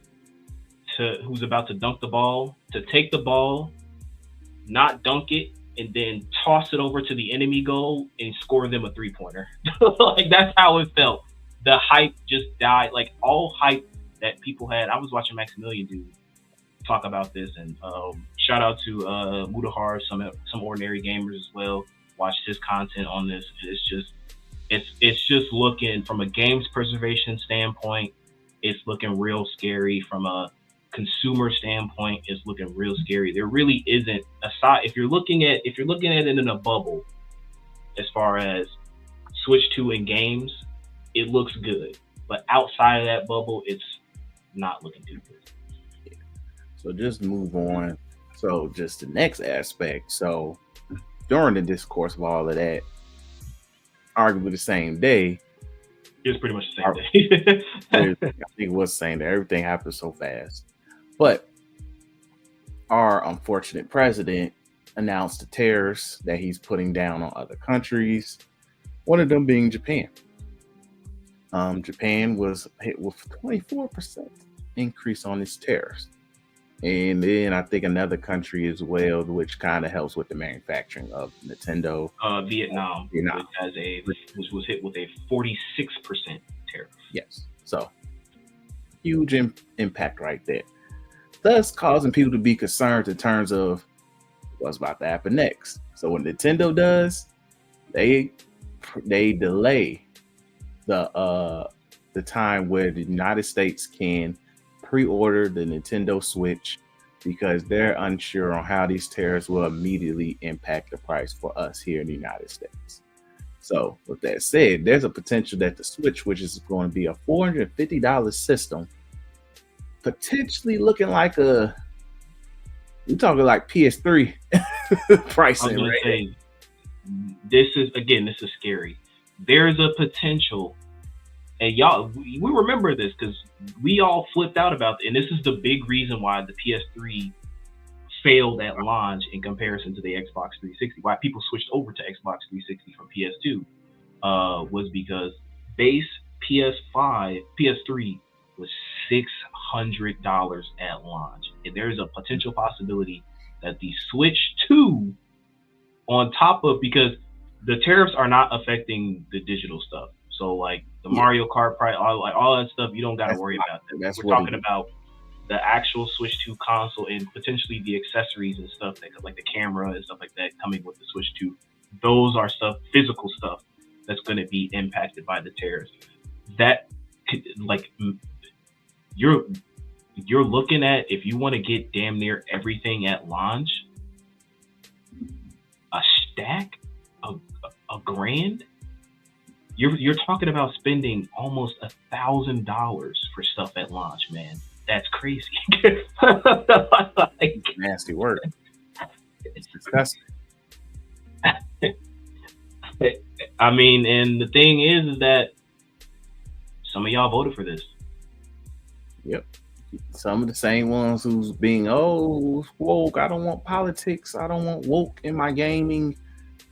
who's about to dunk the ball to take the ball, not dunk it, and then toss it over to the enemy goal and score them a 3-pointer. Like, that's how it felt. The hype just died. Like, all hype that people had. I was watching Maximilian talk about this, and shout out to Mudahar, some ordinary gamers as well. Watched his content on this. It's just looking, from a games preservation standpoint, it's looking real scary. From a consumer standpoint, it's looking real scary. There really isn't, aside, if you're looking at it in a bubble, as far as Switch 2 and games, it looks good. But outside of that bubble, it's not looking too good. So just move on. So just the next aspect. So during the discourse of all of that, arguably the same day, it was pretty much the same day. I think it was the same day. Everything happened so fast. But our unfortunate president announced the tariffs that he's putting down on other countries, one of them being Japan. Japan was hit with 24% increase on its tariffs. And then I think another country as well, which kind of helps with the manufacturing of Nintendo. Vietnam. Which was hit with a 46% tariff. Yes. So huge impact right there. Thus causing people to be concerned in terms of what's about to happen next. So what Nintendo does, they delay the time where the United States can pre-order the Nintendo Switch, because they're unsure on how these tariffs will immediately impact the price for us here in the United States. So with that said, there's a potential that the Switch, which is going to be a $450 system, potentially looking like we're talking like PS3 pricing. I'm gonna right? say this is scary. There's a potential, and y'all, we remember this because we all flipped out about it, and this is the big reason why the PS3 failed at launch in comparison to the Xbox 360. Why people switched over to Xbox 360 from PS2 was because base PS3 was $600 at launch, and there's a potential possibility that the Switch 2, on top of, because the tariffs are not affecting the digital stuff, so like the Mario Kart price, all that stuff, you don't got to worry about that. We're talking about the actual Switch 2 console and potentially the accessories and stuff that, like the camera and stuff like that, coming with the Switch 2. Those are physical stuff that's going to be impacted by the tariffs. That could, like, you're looking at, if you want to get damn near everything at launch, a stack, a grand. You're talking about spending almost $1,000 for stuff at launch, man. That's crazy. Like, nasty work. It's disgusting. I mean, and the thing is that some of y'all voted for this. Yep. Some of the same ones who's being, woke. I don't want politics. I don't want woke in my gaming.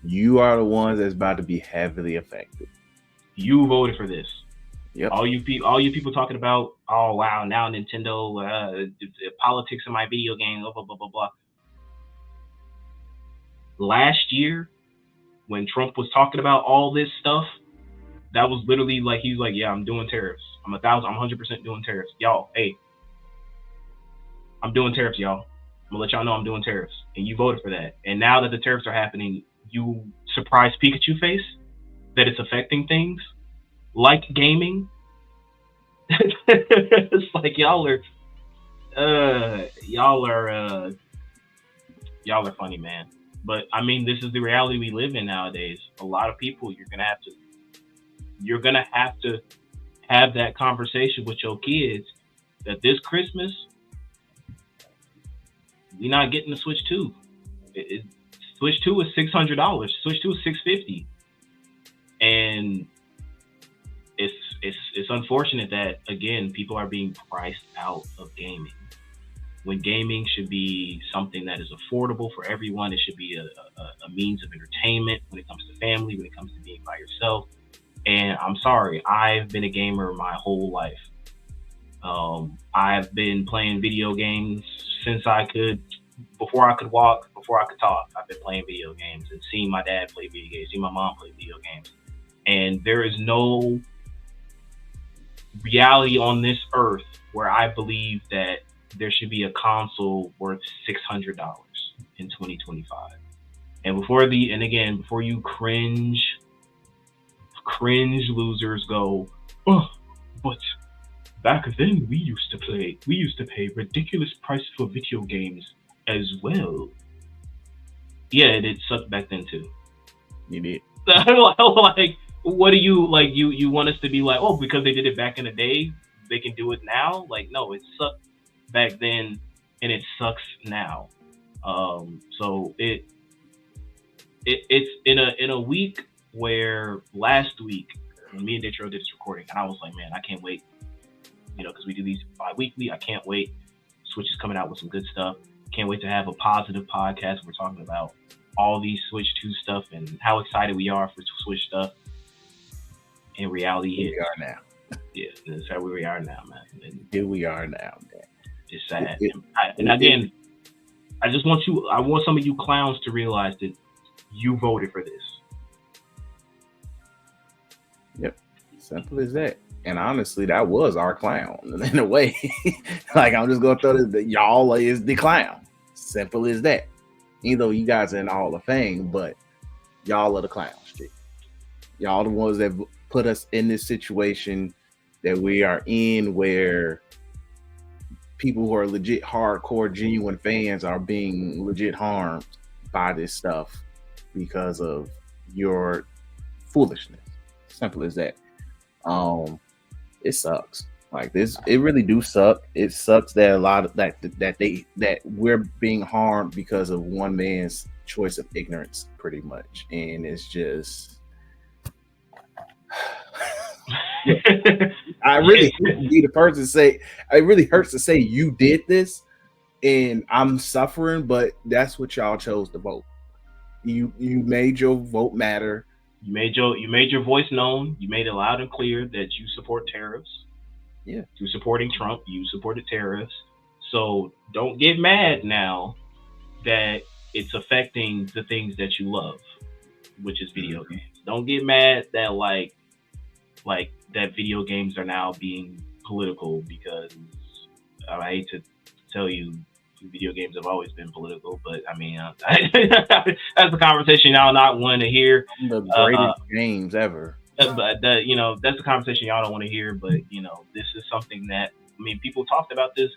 You are the ones that's about to be heavily affected. You voted for this. Yep. All you people talking about, oh wow, now Nintendo, politics in my video game, blah blah blah blah blah. Last year, when Trump was talking about all this stuff, that was literally like, he's like, yeah, I'm doing tariffs. I'm 100% doing tariffs, y'all. Hey, I'm doing tariffs, y'all. I'm gonna let y'all know I'm doing tariffs, and you voted for that. And now that the tariffs are happening, you surprised Pikachu face that it's affecting things like gaming. It's like y'all are funny, man. But I mean, this is the reality we live in nowadays. A lot of people, you're gonna have to have that conversation with your kids that this Christmas we're not getting the Switch 2. Switch 2 is $600. Switch 2 is $650, and it's unfortunate that, again, people are being priced out of gaming, when gaming should be something that is affordable for everyone. It should be a means of entertainment when it comes to family, when it comes to being by yourself. And I'm sorry, I've been a gamer my whole life. I've been playing video games since before I could walk, before I could talk. I've been playing video games and seeing my dad play video games, seeing my mom play video games. And there is no reality on this earth where I believe that there should be a console worth $600 in 2025. And before you cringe losers go, oh, but back then we used to pay ridiculous price for video games as well. Yeah, it sucked back then too. You did. Like, what do you like? You want us to be like, oh, because they did it back in the day, they can do it now? Like, no, it sucked back then and it sucks now. So it's in a week where last week when me and Detro did this recording, and I was like, man, I can't wait, because we do these bi-weekly. I can't wait. Switch is coming out with some good stuff. Can't wait to have a positive podcast. We're talking about all these Switch 2 stuff and how excited we are for Switch stuff. In reality, here we are now. Yeah, that's how we are now, man. And here we are now, man. It's sad. And again, I want some of you clowns to realize that you voted for this. Yep. Simple as that. And honestly, that was our clown in a way. Like, I'm just gonna throw this, y'all is the clown. Simple as that. Even though you guys are in the Hall of Fame, but y'all are the clowns. Y'all the ones that put us in this situation that we are in, where people who are legit hardcore genuine fans are being legit harmed by this stuff because of your foolishness. Simple as that. It sucks. Like this, it really do suck. It sucks that a lot of that we're being harmed because of one man's choice of ignorance, pretty much, and it's just. Yeah. I really hate to be the person to say it really hurts to say you did this and I'm suffering, but that's what y'all chose to vote. You made your vote matter. You made your voice known. You made it loud and clear that you support tariffs. Yeah. You supporting Trump, you supported tariffs. So don't get mad now that it's affecting the things that you love, which is video games. Don't get mad that like that video games are now being political, because I hate to tell you video games have always been political, but I mean that's a conversation y'all not want to hear. The greatest games ever. But that's the conversation y'all don't want to hear. But this is something that, I mean, people talked about this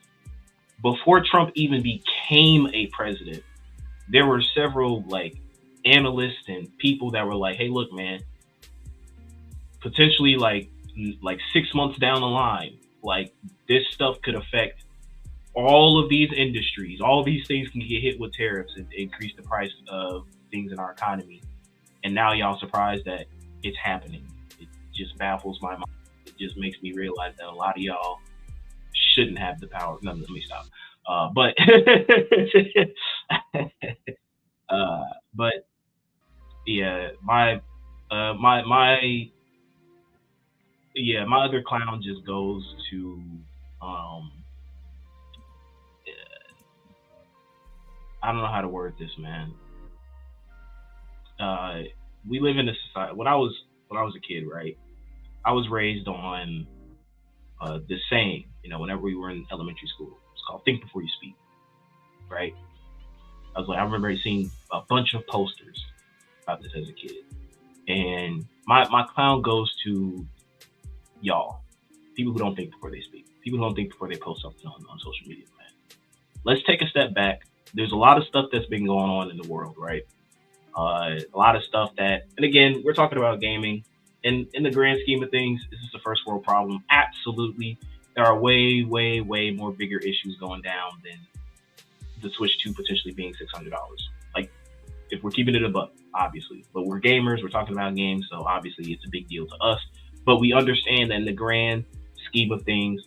before Trump even became a president. There were several like analysts and people that were like, "Hey, look, man, potentially like 6 months down the line, like this stuff could affect all of these industries. All these things can get hit with tariffs and increase the price of things in our economy." And now y'all surprised that it's happening. It just baffles my mind. It just makes me realize that a lot of y'all shouldn't have the power. No, let me stop. But yeah, my other clown just goes to I don't know how to word this, man. We live in a society. When I was a kid, right, I was raised on this saying. Whenever we were in elementary school, it's called "Think before you speak." Right? I remember seeing a bunch of posters about this as a kid, and my clown goes to y'all, people who don't think before they speak, people who don't think before they post something on social media. Man, let's take a step back. There's a lot of stuff that's been going on in the world, right? A lot of stuff that, and again, we're talking about gaming. In the grand scheme of things, is this a first world problem? Absolutely. There are way, way, way more bigger issues going down than the Switch 2 potentially being $600. Like, if we're keeping it above, obviously. But we're gamers, we're talking about games, so obviously it's a big deal to us. But we understand that in the grand scheme of things,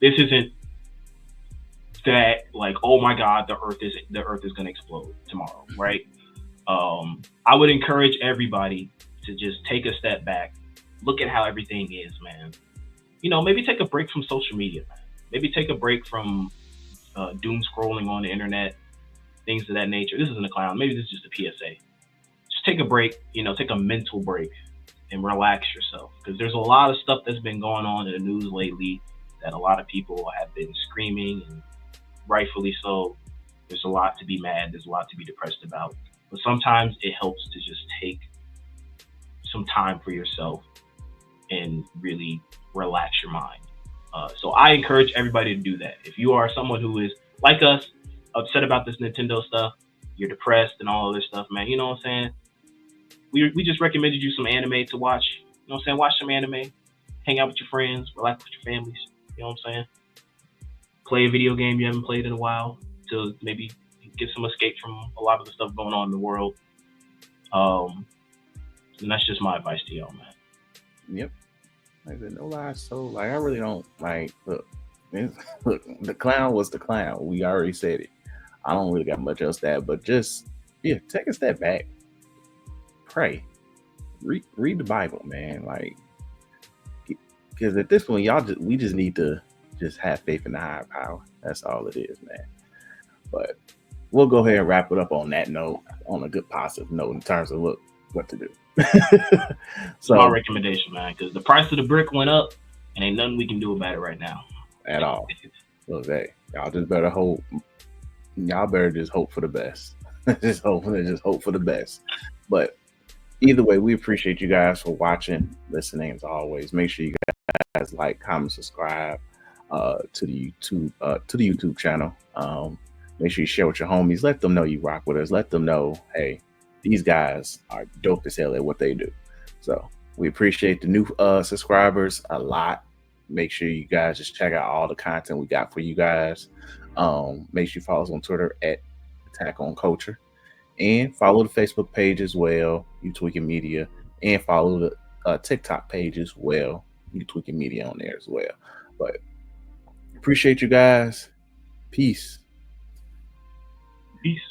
this isn't that like, oh my God, the earth is going to explode tomorrow, right? I would encourage everybody to just take a step back, look at how everything is, man. Maybe take a break from social media, man. Maybe take a break from doom scrolling on the internet, things of that nature. This isn't a clown. Maybe this is just a PSA. Just take a break, take a mental break and relax yourself, because there's a lot of stuff that's been going on in the news lately that a lot of people have been screaming, and rightfully so. There's a lot to be mad. There's a lot to be depressed about. But sometimes it helps to just take some time for yourself and really relax your mind. So I encourage everybody to do that. If you are someone who is, like us, upset about this Nintendo stuff, you're depressed and all of this stuff, man, you know what I'm saying? We just recommended you some anime to watch. You know what I'm saying? Watch some anime. Hang out with your friends. Relax with your families. You know what I'm saying? Play a video game you haven't played in a while to maybe get some escape from a lot of the stuff going on in the world. And that's just my advice to y'all, man. Yep. Like, no lie. So, like, I really don't like. Look, the clown was the clown. We already said it. I don't really got much else to add, but just take a step back. Pray. Read the Bible, man. Like, because at this point, we just need to just have faith in the higher power. That's all it is, man. But we'll go ahead and wrap it up on that note, on a good positive note in terms of what to do. So my recommendation, man, because the price of the brick went up, and ain't nothing we can do about it right now at all. Look, hey, y'all just better hope. Y'all better just hope for the best. just hope for the best. But either way, we appreciate you guys for watching, listening as always. Make sure you guys like, comment, subscribe to the YouTube channel. Make sure you share with your homies. Let them know you rock with us. Let them know, hey, these guys are dope as hell at what they do. So we appreciate the new subscribers a lot. Make sure you guys just check out all the content we got for you guys. Make sure you follow us on Twitter at Attack on Culture, and follow the Facebook page as well, You Tweeking Media, and follow the TikTok page as well, You Tweeking Media on there as well. But appreciate you guys. Peace. Peace.